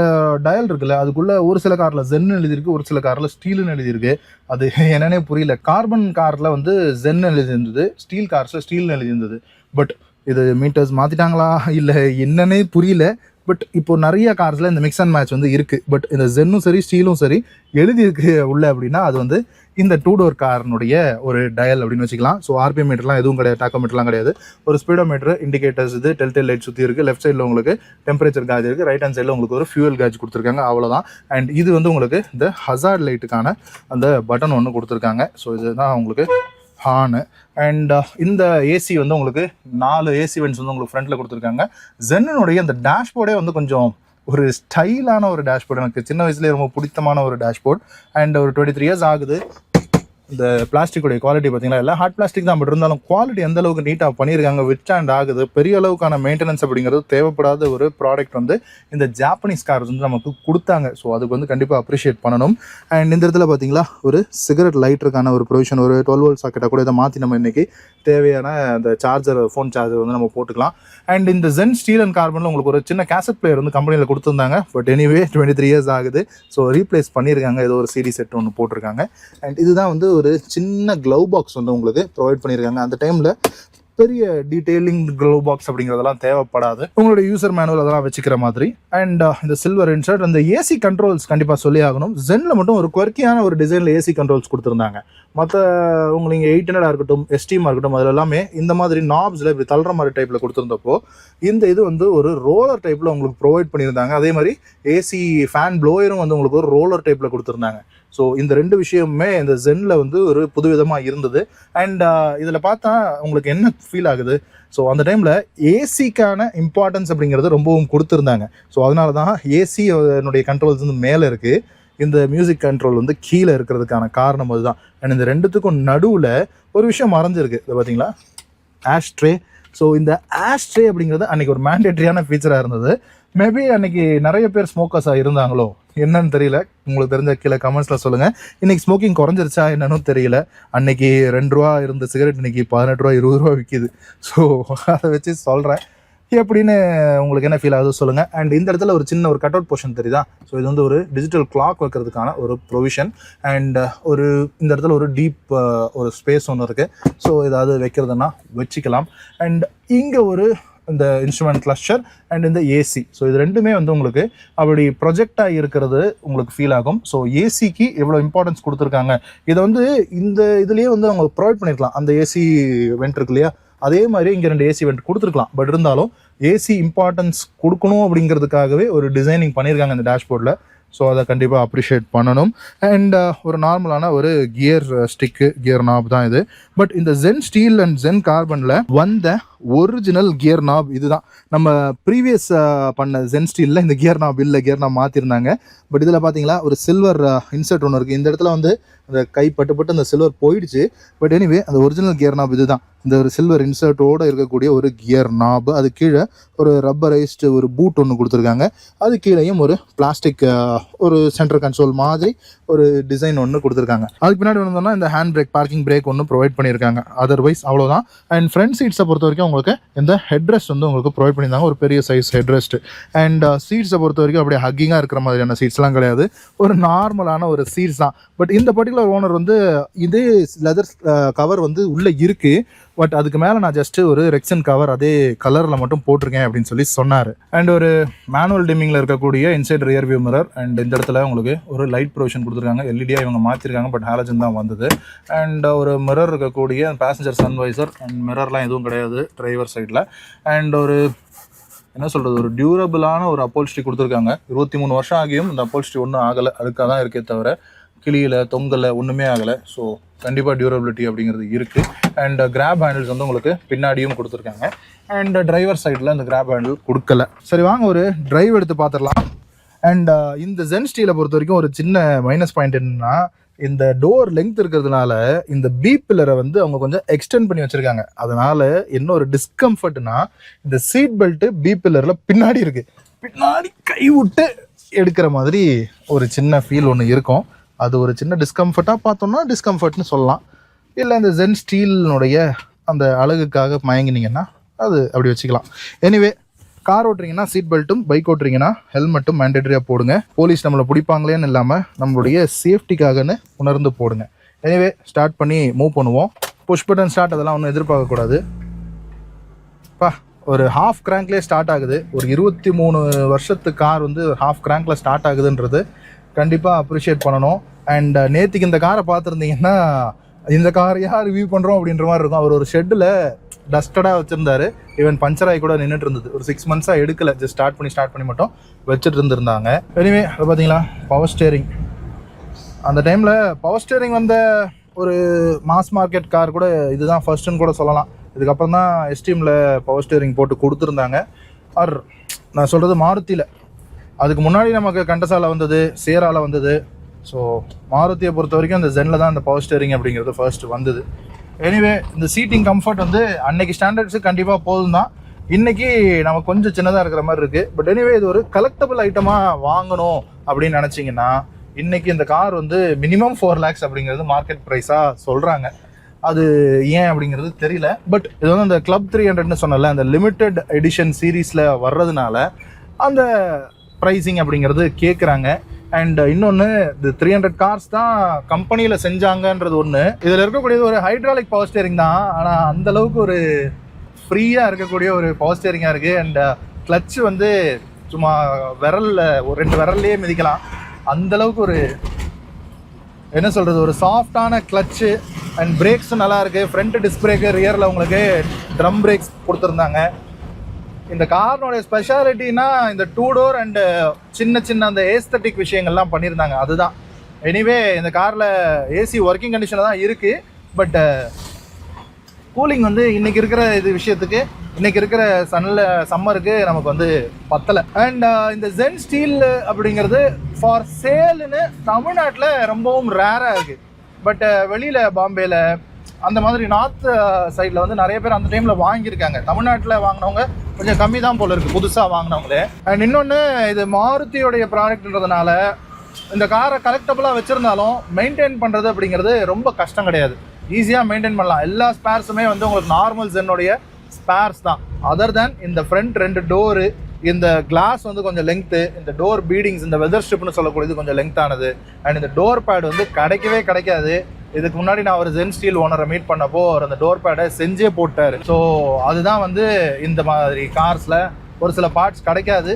டயல் இருக்குல்ல, அதுக்குள்ளே ஒரு சில காரில் ஜென்னு எழுதியிருக்கு, ஒரு சில காரில் ஸ்டீலுன்னு எழுதியிருக்கு. அது என்னன்னே புரியல. கார்பன் காரில் வந்து ஜென் எழுதியிருந்தது, ஸ்டீல் கார்ஸில் ஸ்டீல்னு எழுதியிருந்தது. பட் இது மீட்டர்ஸ் மாற்றிட்டாங்களா இல்லை என்னன்னே புரியல. பட் இப்போ நிறைய கார்ஸில் இந்த மிக்ஸ் அண்ட் மேட்ச் வந்து இருக்குது. பட் இந்த ஜென்னும் சரி ஸ்டீலும் சரி எழுதியிருக்கு உள்ள அப்படின்னா அது வந்து இந்த 2 டோர் காரினுடைய ஒரு டயல் அப்படின்னு வச்சுக்கலாம். ஸோ ஆர்பிஎம் மீட்டர்லாம் எதுவும் கிடையாது, டாக்கோமீட்டர்லாம் கிடையாது. ஒரு ஸ்பீடோமீட்டர், இண்டிகேட்டர்ஸ், இது டெல் லைட் சுற்றி இருக்குது. லெஃப்ட் சைடில் உங்களுக்கு டெம்பரேச்சர் காஜ் இருக்குது, ரைட் ஹேண்ட் சைடில் உங்களுக்கு ஒரு ஃபியூல் காஜ் கொடுத்துருக்காங்க, அவ்வளோதான். அண்ட் இது வந்து உங்களுக்கு இந்த ஹசார்ட் லைட்டுக்கான அந்த பட்டன் ஒன்று கொடுத்துருக்காங்க. ஸோ இதுதான் உங்களுக்கு ஹார்னு. அண்ட் இந்த ஏசி வந்து உங்களுக்கு 4 ஏசி வென்ட்ஸ் வந்து உங்களுக்கு ஃப்ரண்ட்டில் கொடுத்துருக்காங்க. ஜென்னுடைய அந்த டேஷ்போர்டே வந்து கொஞ்சம் ஒரு ஸ்டைலான ஒரு டேஷ்போர்டு, எனக்கு சின்ன வயசுலேயே ரொம்ப பிடித்தமான ஒரு டேஷ்போர்ட். அண்ட் ஒரு 23 இயர்ஸ் ஆகுது. இந்த பிளாஸ்டிக்குடைய குவாலிட்டி பார்த்தீங்கன்னா எல்லாம் ஹார்ட் பிளாஸ்டிக் தான், பட் இருந்தாலும் குவாலிட்டி எந்த அளவுக்கு நீட்டாக பண்ணியிருக்காங்க, வித் அண்ட் ஆகுது. பெரிய அளவுக்கான மெயின்டெனன்ஸ் அப்படிங்கிறது தேவைப்படாத ஒரு ப்ராடக்ட் வந்து இந்த ஜாப்பனீஸ் கார்ஸ் வந்து நமக்கு கொடுத்தாங்க. ஸோ அதுக்கு வந்து கண்டிப்பாக அப்ரிஷியேட் பண்ணணும். அண்ட் இந்த இடத்துல பார்த்தீங்களா ஒரு சிகரெட் லைட்டருக்கான ஒரு ப்ரொவிஷன், ஒரு 12 வோல்ட் சாக்கெட்டாக கூட இதை மாற்றி நம்ம இன்றைக்கி தேவையான அந்த சார்ஜர், ஃபோன் சார்ஜர் வந்து நம்ம போட்டுக்கலாம். அண்ட் இந்த ஜென் ஸ்டீல் அண்ட் கார்பனில் உங்களுக்கு ஒரு சின்ன கேசட் பிளேயர் வந்து கம்பெனியில் கொடுத்துருந்தாங்க. பட் எனிவே 23 இயர்ஸ் ஆகுது. ஸோ ரீப்ளேஸ் பண்ணியிருக்காங்க, ஏதோ ஒரு சிடி செட் ஒன்று போட்டிருக்காங்க. அண்ட் இதுதான் வந்து ஒரு சின்ன க்ளவ் பாக்ஸ் வந்து உங்களுக்கு ப்ரொவைட் பண்ணியிருக்காங்க. அந்த டைமில் பெரிய டீடைலிங் க்ளவ் பாக்ஸ் அப்படிங்கிறதெல்லாம் தேவைப்படாது, உங்களுடைய யூசர் மேனுவல் அதெல்லாம் வச்சுக்கிற மாதிரி. அண்ட் இந்த சில்வர் இன்சர்ட், அந்த ஏசி கண்ட்ரோல்ஸ் கண்டிப்பாக சொல்லி ஆகணும். ஜென்னில் மட்டும் ஒரு குவர்க்கியான ஒரு டிசைனில் ஏசி கண்ட்ரோல்ஸ் கொடுத்துருந்தாங்க. மற்ற உங்களுக்கு 800 இருக்கட்டும், எஸ்டிஎம் இருக்கட்டும், அதில் எல்லாமே இந்த மாதிரி நாப்ஸில் இப்படி தள்ளுற மாதிரி டைப்பில் கொடுத்துருந்தப்போ இந்த இது வந்து ஒரு ரோலர் டைப்பில் உங்களுக்கு ப்ரொவைட் பண்ணியிருந்தாங்க. அதே மாதிரி ஏசி ஃபேன் ப்ளோயரும் வந்து உங்களுக்கு ஒரு ரோலர் டைப்பில் கொடுத்துருந்தாங்க. ஸோ இந்த 2 விஷயமுமே இந்த ஜென்னில் வந்து ஒரு புதுவிதமாக இருந்தது. அண்ட் இதில் பார்த்தா உங்களுக்கு என்ன ஃபீல் ஆகுது, ஸோ அந்த டைமில் ஏசிக்கான இம்பார்ட்டன்ஸ் அப்படிங்கிறது ரொம்பவும் கொடுத்துருந்தாங்க. ஸோ அதனால தான் ஏசி என்னுடைய கண்ட்ரோல்ஸ் வந்து மேலே இருக்குது, இந்த மியூசிக் கண்ட்ரோல் வந்து கீழே இருக்கிறதுக்கான காரணம் அதுதான். அண்ட் இந்த 2த்துக்கும் நடுவில் ஒரு விஷயம் மறைஞ்சிருக்கு, இதை பார்த்தீங்களா, ஆஷ்ட்ரே. ஸோ இந்த ஆஷ்ட்ரே அப்படிங்கிறது அன்றைக்கி ஒரு மேண்டேட்ரியான ஃபீச்சராக இருந்தது. மேபி அன்றைக்கி நிறைய பேர் ஸ்மோக்கர்ஸாக இருந்தாங்களோ என்னன்னு தெரியல, உங்களுக்கு தெரிஞ்ச கீழே கமெண்ட்ஸில் சொல்லுங்கள். இன்றைக்கி ஸ்மோக்கிங் குறைஞ்சிருச்சா என்னன்னு தெரியல. அன்றைக்கி 2 ரூபா இருந்த சிகரெட் இன்றைக்கி 18 ரூபா 20 ரூபா விற்கிது. ஸோ அதை வச்சு சொல்கிறேன், எப்படின்னு உங்களுக்கு என்ன ஃபீல் ஆகுது சொல்லுங்கள். அண்ட் இந்த இடத்துல ஒரு சின்ன ஒரு கட் அவுட் போர்ஷன் தெரியுதா, ஸோ இது வந்து ஒரு டிஜிட்டல் கிளாக் வைக்கிறதுக்கான ஒரு ப்ரொவிஷன். அண்ட் ஒரு இந்த இடத்துல ஒரு டீப் ஒரு ஸ்பேஸ் ஒன்று இருக்குது. ஸோ ஏதாவது வைக்கிறதுனா வச்சுக்கலாம். அண்ட் இங்கே ஒரு இந்த இன்ஸ்ட்ருமெண்ட் கிளஸ்டர் அண்ட் இந்த ஏசி, ஸோ இது 2மே வந்து உங்களுக்கு அப்படி ப்ரொஜெக்டாக இருக்கிறது உங்களுக்கு ஃபீல் ஆகும். ஸோ ஏசிக்கு எவ்வளோ இம்பார்ட்டன்ஸ் கொடுத்துருக்காங்க, இதை வந்து இந்த இதுலேயே வந்து அவங்க ப்ரொவைட் பண்ணியிருக்கலாம். அந்த ஏசி வெண்ட் இருக்கு இல்லையா, அதே மாதிரி இங்கே 2 ஏசி வெண்ட் கொடுத்துருக்கலாம். பட் இருந்தாலும் ஏசி இம்பார்ட்டன்ஸ் கொடுக்கணும் அப்படிங்கிறதுக்காகவே ஒரு டிசைனிங் பண்ணியிருக்காங்க இந்த டேஷ்போர்டில். ஸோ அதை கண்டிப்பாக அப்ரிஷியேட் பண்ணணும். அண்ட் ஒரு நார்மலான ஒரு கியர் ஸ்டிக்கு, கியர் நாப் தான் இது. பட் இந்த ஜென் ஸ்டீல் அண்ட் ஜென் கார்பனில் வந்த ஒரிஜினல் கியர் நாப் இதுதான். நம்ம ப்ரீவியஸ் பண்ண ஜென் ஸ்டீலில் இந்த கியர் நாப் இல்லை, கியர் நாப் மாற்றிருந்தாங்க. பட் இதில் பார்த்தீங்களா ஒரு சில்வர் இன்சர்ட் ஒன்று இருக்குது. இந்த இடத்துல வந்து அந்த கை பட்டு அந்த சில்வர் போயிடுச்சு. பட் எனிவே அந்த ஒரிஜினல் கியர் நாப் இதுதான். இந்த ஒரு சில்வர் இன்சர்ட்டோடு இருக்கக்கூடிய ஒரு கியர் நாப், அது கீழே ஒரு ரப்பரைஸ்டு ஒரு பூட் ஒன்று கொடுத்துருக்காங்க. அது கீழேயும் ஒரு பிளாஸ்டிக் ஒரு சென்டர் கன்சோல் மாதிரி ஒரு டிசைன் ஒன்று கொடுத்துருக்காங்க. அதுக்கு பின்னாடி வந்தோம்னா இந்த ஹேண்ட் பிரேக், பார்க்கிங் பிரேக் ஒன்று ப்ரொவைட் பண்ணியிருக்காங்க. அதர்வைஸ் அவ்வளோதான். அண்ட் ஃப்ரண்ட் சீட்ஸை பொறுத்த வரைக்கும் உங்களுக்கு இந்த ஹெட்ரெஸ்ட் வந்து உங்களுக்கு ப்ரொவைட் பண்ணியிருந்தாங்க, ஒரு பெரிய சைஸ் ஹெட்ரெஸ்ட். அண்ட் சீட்ஸை பொறுத்த வரைக்கும் அப்படியே ஹக்கிங்காக இருக்கிற மாதிரியான சீட்ஸ்லாம் கிடையாது, ஒரு நார்மலான ஒரு சீட்ஸ் தான். பட் இந்த பர்டிகுலர் ஓனர் வந்து இதே லெதர் கவர் வந்து உள்ளே இருக்குது. பட் அதுக்கு மேலே நான் ஜஸ்ட்டு ஒரு ரெக்ஸன் கவர் அதே கலரில் மட்டும் போட்டிருக்கேன் அப்படின்னு சொல்லி சொன்னார். அண்ட் ஒரு மேனுவல் டிம்மிங்கில் இருக்கக்கூடிய inside rear view mirror. And இந்த இடத்துல உங்களுக்கு ஒரு லைட் ப்ரொவிஷன் கொடுத்துருக்காங்க. எல்இடியாக இவங்க மாற்றிருக்காங்க, பட் ஹாலஜன் தான் வந்தது. அண்ட் ஒரு மிரர் இருக்கக்கூடிய பேசஞ்சர் சன்வைசர் அண்ட் மிரர்லாம் எதுவும் கிடையாது டிரைவர் சைடில். அண்ட் ஒரு என்ன சொல்கிறது, ஒரு டியூரபிளான ஒரு அப்போல்ஸ்ட்ரி கொடுத்துருக்காங்க. 23 வருஷம் ஆகியும் இந்த அப்போல்ஸ்ட்ரி ஒன்றும் ஆகலை, அதுக்காக தான் இருக்கே தவிர கிளியில் தொங்கலை ஒன்றுமே ஆகலை. ஸோ கண்டிப்பாக டியூரபிலிட்டி அப்படிங்கிறது இருக்குது. அண்ட் கிராப் ஹேண்டில்ஸ் வந்து உங்களுக்கு பின்னாடியும் கொடுத்துருக்காங்க. அண்ட் டிரைவர் சைடில் அந்த கிராப் ஹேண்டில் கொடுக்கல. சரி வாங்க ஒரு டிரைவ் எடுத்து பார்த்துடலாம். அண்ட் இந்த ஜென் ஸ்டீலை பொறுத்த வரைக்கும் ஒரு சின்ன மைனஸ் பாயிண்ட் என்னன்னா, இந்த டோர் லெங்த் இருக்கிறதுனால இந்த பி பில்லரை வந்து அவங்க கொஞ்சம் எக்ஸ்டெண்ட் பண்ணி வச்சுருக்காங்க. அதனால் என்ன ஒரு டிஸ்கம்ஃபர்ட்னா, இந்த சீட் பெல்ட்டு பி பில்லரில் பின்னாடி இருக்குது, பின்னாடி கை விட்டு எடுக்கிற மாதிரி ஒரு சின்ன ஃபீல் ஒன்று இருக்கும். அது ஒரு சின்ன டிஸ்கம்ஃபர்ட்டாக பார்த்தோம்னா டிஸ்கம்ஃபர்ட்னு சொல்லலாம். இல்லை இந்த ஜென் ஸ்டீலினுடைய அந்த அழகுக்காக மயங்கினீங்கன்னா அது அப்படி வச்சுக்கலாம். எனிவே கார் ஓட்டுறீங்கன்னா சீட் பெல்ட்டும், பைக் ஓட்டுறீங்கன்னா ஹெல்மெட்டும் மேண்டேட்டரியாக போடுங்க. போலீஸ் நம்மளை பிடிப்பாங்களேன்னு இல்லாமல் நம்மளுடைய சேஃப்டிக்காகன்னு உணர்ந்து போடுங்க. எனிவே ஸ்டார்ட் பண்ணி மூவ் பண்ணுவோம். புஷ் பட்டன் ஸ்டார்ட் அதெல்லாம் ஒன்றும் எதிர்பார்க்கக்கூடாது. ஒரு ஹாஃப் கிராங்க்லேயே ஸ்டார்ட் ஆகுது. ஒரு 23 வருஷத்து கார் வந்து ஹாஃப் கிராங்க்ல ஸ்டார்ட் ஆகுதுன்றது கண்டிப்பாக அப்ரிஷியேட் பண்ணணும். அண்ட் நேற்றுக்கு இந்த காரை பார்த்துருந்தீங்கன்னா இந்த காரையா ரிவ்யூ பண்ணுறோம் அப்படின்ற மாதிரி இருக்கும். அவர் ஒரு ஷெட்டில் டஸ்டடாக வச்சுருந்தாரு. ஈவன் பஞ்சர் ஆகி கூட நின்றுட்டு இருந்தது. ஒரு 6 மந்த்ஸாக எடுக்கலை, ஜஸ்ட் ஸ்டார்ட் பண்ணி மட்டும் வச்சுட்டு இருந்திருந்தாங்க. எனிவே அது பார்த்தீங்களா பவர் ஸ்டேரிங். அந்த டைமில் பவர் ஸ்டேரிங் வந்த ஒரு மாஸ் மார்க்கெட் கார் கூட இதுதான் ஃபர்ஸ்ட்டுன்னு கூட சொல்லலாம். இதுக்கப்புறம் தான் எஸ்டீமில் பவர் ஸ்டேரிங் போட்டு கொடுத்துருந்தாங்க. ஆர் நான் சொல்கிறது மாருதியில். அதுக்கு முன்னாடி நமக்கு கண்டசால வந்தது, சேரால வந்தது. ஸோ மாருதியை பொறுத்த வரைக்கும் இந்த ஜென்னில் தான் இந்த பவர் ஸ்டேரிங் அப்படிங்கிறது ஃபர்ஸ்ட் வந்தது. எனிவே இந்த சீட்டிங் கம்ஃபர்ட் வந்து அன்னைக்கு ஸ்டாண்டர்ட்ஸு கண்டிப்பாக போதும் தான். இன்றைக்கி நமக்கு கொஞ்சம் சின்னதாக இருக்கிற மாதிரி இருக்குது. பட் எனிவே இது ஒரு கலெக்டபிள் ஐட்டமாக வாங்கணும் அப்படின்னு நினச்சிங்கன்னா இன்றைக்கி இந்த கார் வந்து மினிமம் 4 lakhs அப்படிங்கிறது மார்க்கெட் ப்ரைஸாக சொல்கிறாங்க. அது ஏன் அப்படிங்கிறது தெரியல. பட் இது வந்து அந்த கிளப் 300ன்னு சொன்னல, அந்த லிமிட்டெட் எடிஷன் சீரீஸில் வர்றதுனால அந்த ப்ரைஸிங் அப்படிங்கிறது கேட்குறாங்க. அண்ட் இன்னொன்று, இந்த 300 கார்ஸ் தான் கம்பெனியில் செஞ்சாங்கன்றது ஒன்று. இதில் இருக்கக்கூடியது ஒரு ஹைட்ராலிக் பவர் ஸ்டேரிங் தான். ஆனால் அந்தளவுக்கு ஒரு ஃப்ரீயாக இருக்கக்கூடிய ஒரு பவர் ஸ்டேரிங்காக இருக்குது. அண்ட் கிளட்ச் வந்து சும்மா விரலில் ஒரு 2 விரல்லையே மிதிக்கலாம். அந்தளவுக்கு ஒரு என்ன சொல்கிறது, ஒரு சாஃப்டான கிளட்ச்சு. அண்ட் பிரேக்ஸும் நல்லா இருக்குது. ஃப்ரண்ட் டிஸ்க் பிரேக்கு, ரியரில் உங்களுக்கு ட்ரம் பிரேக்ஸ் கொடுத்துருந்தாங்க. இந்த கார்னுடைய ஸ்பெஷாலிட்டினா இந்த 2 door அண்டு சின்ன அந்த ஏஸ்தட்டிக் விஷயங்கள்லாம் பண்ணியிருந்தாங்க, அதுதான். எனிவே இந்த காரில் ஏசி ஒர்க்கிங் கண்டிஷனில் தான் இருக்குது. பட் கூலிங் வந்து இன்றைக்கி இருக்கிற விஷயத்துக்கு, இன்றைக்கி இருக்கிற சம்மருக்கு நமக்கு வந்து பத்தலை. அண்ட் இந்த ஜென் ஸ்டீல் அப்படிங்கிறது ஃபார் சேல்னு தமிழ்நாட்டில் ரொம்பவும் ரேராக இருக்குது. பட் வெளியில் பாம்பேயில் அந்த மாதிரி நார்த் சைடில் வந்து நிறைய பேர் அந்த டைமில் வாங்கியிருக்காங்க. தமிழ்நாட்டில் வாங்கினவங்க கொஞ்சம் கம்மி தான் போல இருக்குது, புதுசாக வாங்கினவங்களே. அண்ட் இன்னொன்று, இது மாருதியோடைய ப்ராடக்ட்ன்றதுனால இந்த காரை கலெக்டபுளாக வச்சுருந்தாலும் மெயின்டைன் பண்ணுறது அப்படிங்கிறது ரொம்ப கஷ்டம் கிடையாது. ஈஸியாக மெயின்டைன் பண்ணலாம். எல்லா ஸ்பேர்ஸுமே வந்து உங்களுக்கு நார்மல் ஜென்னுடைய ஸ்பேர்ஸ் தான். அதர் தேன் இந்த ஃப்ரண்ட் 2 டோரு, இந்த கிளாஸ் வந்து கொஞ்சம் லெங்க்த்து, இந்த டோர் பீடிங்ஸ், இந்த வெதர் ஸ்ட்ரிப்னு சொல்லக்கூடியது கொஞ்சம் லெங்க்த்தானது. அண்ட் இந்த டோர் பேட் வந்து கிடைக்காது. இதுக்கு முன்னாடி நான் ஒரு ஜென் ஸ்டீல் ஓனரை மீட் பண்ணப்போ அவர் அந்த டோர் பேடை செஞ்சே போட்டார். ஸோ அதுதான் வந்து இந்த மாதிரி கார்ஸில் ஒரு சில பார்ட்ஸ் கிடைக்காது.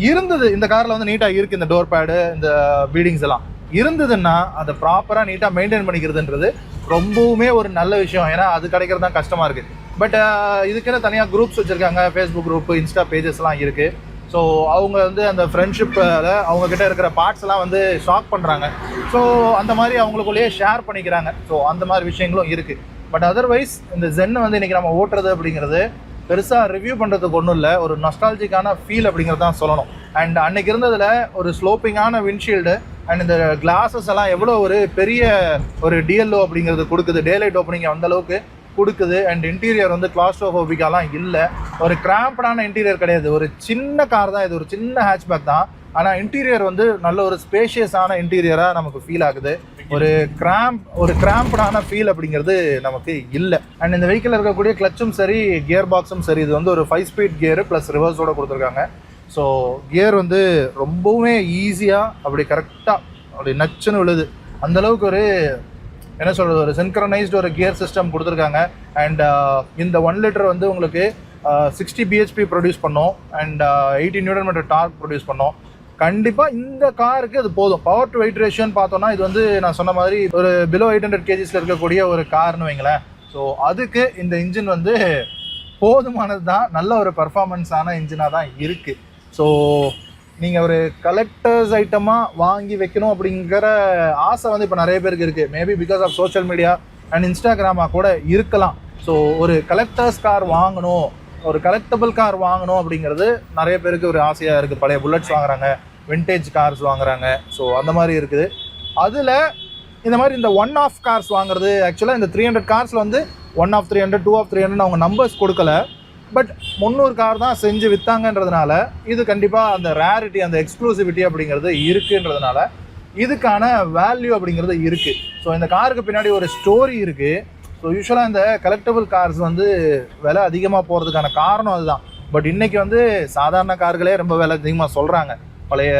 இருந்தது இந்த காரில் வந்து நீட்டாக இருக்குது. இந்த டோர் பேடு, இந்த பீடிங்ஸ் எல்லாம் இருந்ததுன்னா அதை ப்ராப்பராக நீட்டாக மெயின்டைன் பண்ணிக்கிறதுன்றது ரொம்பவுமே ஒரு நல்ல விஷயம். ஏன்னா அது கிடைக்கிறது தான் கஷ்டமாக இருக்குது. பட் இதுக்குன்னு தனியாக குரூப்ஸ் வச்சுருக்காங்க. ஃபேஸ்புக் குரூப்பு, இன்ஸ்டா பேஜஸ்லாம் இருக்குது. ஸோ அவங்க வந்து அந்த ஃப்ரெண்ட்ஷிப்பில் அவங்கக்கிட்ட இருக்கிற பார்ட்ஸ் எல்லாம் வந்து ஸ்டாக் பண்ணுறாங்க. ஸோ அந்த மாதிரி அவங்களுக்குள்ளேயே ஷேர் பண்ணிக்கிறாங்க. ஸோ அந்த மாதிரி விஷயங்களும் இருக்குது. பட் அதர்வைஸ் இந்த ஜென்னை வந்து இன்றைக்கி நம்ம ஓட்டுறது அப்படிங்கிறது பெருசாக ரிவ்யூ பண்ணுறதுக்கு ஒன்றும் இல்லை, ஒரு நொஸ்டாலஜிக்கான ஃபீல் அப்படிங்கிறது தான் சொல்லணும். அண்ட் அன்றைக்கி இருந்ததில் ஒரு ஸ்லோப்பிங்கான விண்ட்ஷீல்டு அண்ட் இந்த கிளாஸஸ் எல்லாம் எவ்வளோ ஒரு பெரிய ஒரு டிஎல்ஓ அப்படிங்கிறது கொடுக்குது, டேலைட் ஓப்பனிங் அந்தளவுக்கு கொடுக்குது. அண்ட் இன்டீரியர் வந்து கிளாஸ்ட்ரோஃபோபிக்காலாம் இல்லை, ஒரு கிராம்ப்டான இன்டீரியர் கிடையாது. ஒரு சின்ன கார் தான் இது, ஒரு சின்ன ஹேட்ச்பேக் தான். ஆனால் இன்டீரியர் வந்து நல்ல ஒரு ஸ்பேஷியஸான இன்டீரியராக நமக்கு ஃபீல் ஆகுது. ஒரு கிராம்ப்டான ஃபீல் அப்படிங்கிறது நமக்கு இல்லை. அண்ட் இந்த வெஹிக்கிள் இருக்கக்கூடிய கிளச்சும் சரி, கியர் பாக்ஸும் சரி, இது வந்து ஒரு 5 ஸ்பீட் கியரு ப்ளஸ் ரிவர்ஸோடு கொடுத்துருக்காங்க. ஸோ கியர் வந்து ரொம்பவுமே ஈஸியாக அப்படி கரெக்டாக அப்படி நச்சுன்னு விழுது. அந்தளவுக்கு ஒரு என்ன சொல்கிறது, ஒரு சின்க்ரனைஸ்டு ஒரு கியர் சிஸ்டம் கொடுத்துருக்காங்க. அண்ட் இந்த 1 லிட்டர் வந்து உங்களுக்கு 60 bhp ப்ரொடியூஸ் பண்ணோம். அண்ட் 80 Nm டார்க் ப்ரொடியூஸ் பண்ணோம். கண்டிப்பாக இந்த காருக்கு அது போதும். பவர் டு வெயிட் ரேஷியோன்னு பார்த்தோன்னா இது வந்து நான் சொன்ன மாதிரி ஒரு பிலோ 800 kgs இருக்கக்கூடிய ஒரு கார்னு வைங்களேன். ஸோ அதுக்கு இந்த இன்ஜின் வந்து போதுமானது தான். நல்ல ஒரு பர்ஃபார்மன்ஸான இன்ஜினாக தான் இருக்குது. ஸோ நீங்கள் ஒரு கலெக்டர்ஸ் ஐட்டமாக வாங்கி வைக்கணும் அப்படிங்கிற ஆசை வந்து இப்போ நிறைய பேருக்கு இருக்குது. Maybe because of social media and இன்ஸ்டாகிராமாக கூட இருக்கலாம். ஸோ ஒரு கலெக்டர்ஸ் கார் வாங்கணும், ஒரு கலெக்டபிள் கார் வாங்கணும் அப்படிங்கிறது நிறைய பேருக்கு ஒரு ஆசையாக இருக்குது. பழைய புல்லட்ஸ் வாங்குறாங்க, விண்டேஜ் கார்ஸ் வாங்குறாங்க. ஸோ அந்த மாதிரி இருக்குது. அதில் இந்த மாதிரி இந்த 1 ஆஃப் கார்ஸ் வாங்குறது, ஆக்சுவலாக இந்த 300 கார்ஸில் வந்து 1 ஆஃப் 300, 2 ஆஃப் 300 அவங்க நம்பர்ஸ் கொடுக்கல. பட் 300 கார் தான் செஞ்சு விற்றாங்கன்றதுனால இது கண்டிப்பாக அந்த ரேரிட்டி, அந்த எக்ஸ்க்ளூசிவிட்டி அப்படிங்கிறது இருக்குன்றதுனால இதுக்கான வேல்யூ அப்படிங்கிறது இருக்குது. ஸோ இந்த காருக்கு பின்னாடி ஒரு ஸ்டோரி இருக்குது. ஸோ யூஸ்வலாக இந்த கலெக்டபிள் கார்ஸ் வந்து விலை அதிகமாக போகிறதுக்கான காரணம் அதுதான். பட் இன்றைக்கி வந்து சாதாரண கார்களே ரொம்ப விலை அதிகமாக சொல்கிறாங்க. பழைய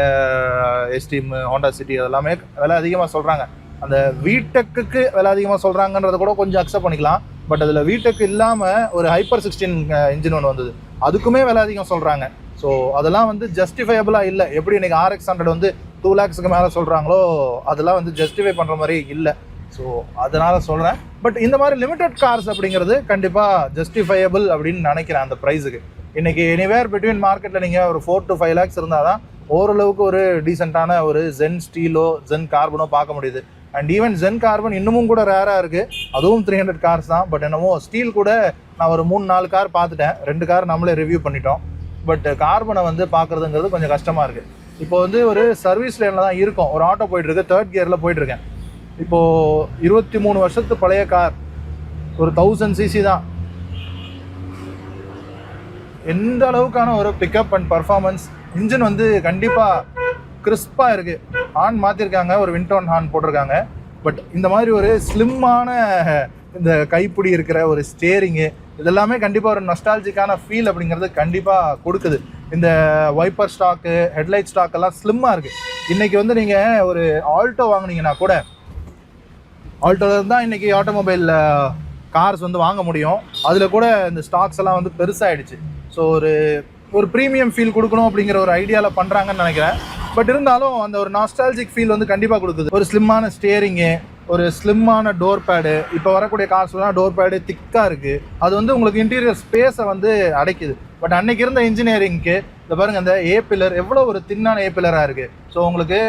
எஸ்டீம், ஹோண்டா சிட்டி அதெல்லாமே விலை அதிகமாக சொல்கிறாங்க. அந்த வீடெக்குக்கு விலை அதிகமாக சொல்கிறாங்கன்றத கூட கொஞ்சம் அக்செப்ட் பண்ணிக்கலாம். பட் அதில் வீடெக் இல்லாமல் ஒரு ஹைப்பர் 16 இன்ஜின் ஒன்று வந்தது, அதுக்குமே விலை அதிகம் சொல்கிறாங்க. ஸோ அதெல்லாம் வந்து ஜஸ்டிஃபையபிளாக இல்லை. எப்படி இன்றைக்கி RX100 வந்து 2 lakhs மேலே சொல்கிறாங்களோ அதெல்லாம் வந்து ஜஸ்டிஃபை பண்ணுற மாதிரி இல்லை. ஸோ அதனால் சொல்கிறேன். பட் இந்த மாதிரி லிமிடெட் கார்ஸ் அப்படிங்கிறது கண்டிப்பாக ஜஸ்டிஃபையபிள் அப்படின்னு நினைக்கிறேன் அந்த ப்ரைஸுக்கு. இன்றைக்கி எனிவேர் பிட்வீன் மார்க்கெட்டில் நீங்கள் ஒரு 4 to 5 lakhs இருந்தால் தான் ஓரளவுக்கு ஒரு டீசெண்டான ஒரு ஜென் ஸ்டீலோ ஜென் கார்பனோ பார்க்க முடியுது. அண்ட் ஈவன் ஜென் கார்பன் இன்னமும் கூட ரேராக இருக்குது. அதுவும் 300 கார்ஸ் தான். பட் என்னமோ ஸ்டீல் கூட நான் ஒரு 3-4 கார் பார்த்துட்டேன். 2 கார் நம்மளே ரிவ்யூ பண்ணிட்டோம். பட் கார்பனை வந்து பார்க்குறதுங்கிறது கொஞ்சம் கஷ்டமாக இருக்குது. இப்போ வந்து ஒரு சர்வீஸ் லைனில் தான் இருக்கும். ஒரு ஆட்டோ போயிட்டுருக்கு, 3rd gearல் போயிட்டுருக்கேன். இப்போது 23 வருஷத்து பழைய கார், ஒரு 1000 cc தான். எந்த அளவுக்கான ஒரு பிக்கப் அண்ட் பர்ஃபார்மன்ஸ், இன்ஜின் வந்து கண்டிப்பாக கிறிஸ்பாக இருக்குது. ஹார்ன் மாற்றிருக்காங்க, ஒரு விண்டோன் ஹார்ன் போட்டிருக்காங்க. பட் இந்த மாதிரி ஒரு ஸ்லிம்மான இந்த கைப்பிடி இருக்கிற ஒரு ஸ்டேரிங்கு இதெல்லாமே கண்டிப்பாக ஒரு நொஸ்டாலஜிக்கான ஃபீல் அப்படிங்கிறது கண்டிப்பாக கொடுக்குது. இந்த வைப்பர் ஸ்டாக்கு, ஹெட்லைட் ஸ்டாக் எல்லாம் ஸ்லிம்மாக இருக்குது. இன்றைக்கி வந்து நீங்கள் ஒரு ஆல்டோ வாங்கினீங்கன்னா கூட, ஆல்டோவில் தான் இன்றைக்கி ஆட்டோமொபைல் கார்ஸ் வந்து வாங்க முடியும். அதில் கூட இந்த ஸ்டாக்ஸ் எல்லாம் வந்து பெருசாகிடுச்சு. ஸோ ஒரு ப்ரீமியம் ஃபீல் கொடுக்கணும் அப்படிங்கிற ஒரு ஐடியாவில் பண்ணுறாங்கன்னு நினைக்கிறேன். பட் இருந்தாலும் அந்த ஒரு நாஸ்டாலஜிக் ஃபீல் வந்து கண்டிப்பாக கொடுக்குது. ஒரு ஸ்லிம்மான ஸ்டியரிங்கு, ஒரு ஸ்லிம்மான டோர் பேடு. இப்போ வரக்கூடிய கார்ஸ்லாம் டோர் பேடு திக்காக இருக்குது. அது வந்து உங்களுக்கு இன்டீரியர் ஸ்பேஸை வந்து அடைக்குது. பட் அன்றைக்கி இருந்த இன்ஜினியரிங்க்கு இந்த பாருங்கள், இந்த ஏ பில்லர் எவ்வளோ ஒரு தின்னான ஏ பில்லராக இருக்குது. ஸோ உங்களுக்கு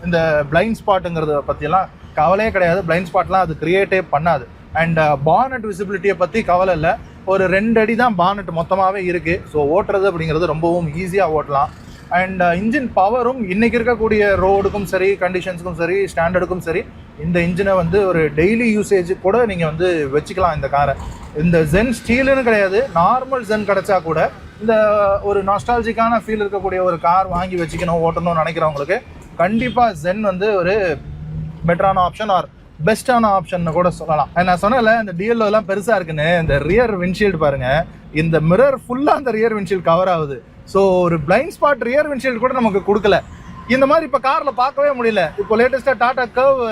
இந்த பிளைண்ட் ஸ்பாட்டுங்கிறத பற்றியெல்லாம் கவலையே கிடையாது. பிளைண்ட் ஸ்பாட்லாம் அது க்ரியேட்டே பண்ணாது. அண்ட் பானட் விசிபிலிட்டியை பற்றி கவலை இல்லை. ஒரு 2 அடி தான் பானட் மொத்தமாகவே இருக்குது. ஸோ ஓட்டுறது அப்படிங்கிறது ரொம்பவும் ஈஸியாக ஓட்டலாம். அண்ட் இன்ஜின் பவரும் இன்றைக்கி இருக்கக்கூடிய ரோடுக்கும் சரி, கண்டிஷன்ஸுக்கும் சரி, ஸ்டாண்டர்டுக்கும் சரி, இந்த இன்ஜினை வந்து ஒரு டெய்லி யூசேஜ் கூட நீங்கள் வந்து வச்சுக்கலாம் இந்த காரை. இந்த ஜென் ஸ்டீலுன்னு கிடையாது, நார்மல் ஜென் கிடச்சா கூட இந்த ஒரு நாஸ்டாலஜிக்கான ஃபீல் இருக்கக்கூடிய ஒரு கார் வாங்கி வச்சுக்கணும், ஓட்டணும்னு நினைக்கிறவங்களுக்கு கண்டிப்பாக ஜென் வந்து ஒரு பெட்டரான ஆப்ஷன் ஆர் பெஸ்ட்டான ஆப்ஷன் கூட சொல்லலாம். நான் சொன்னல இந்த டிஎல்ஓலாம் பெருசாக இருக்குன்னு. இந்த ரியர் விண்ட்ஷீல்டு பாருங்கள், இந்த மிரர் ஃபுல்லாக அந்த ரியர் விண்ட்ஷீல்டு கவர் ஆகுது. ஸோ ஒரு பிளைண்ட் ஸ்பாட் ரியர் விண்ட்ஷீல்டு கூட நமக்கு கொடுக்கல. இந்த மாதிரி இப்போ காரில் பார்க்கவே முடியல. இப்போ லேட்டஸ்ட்டாக டாடா கர்வ்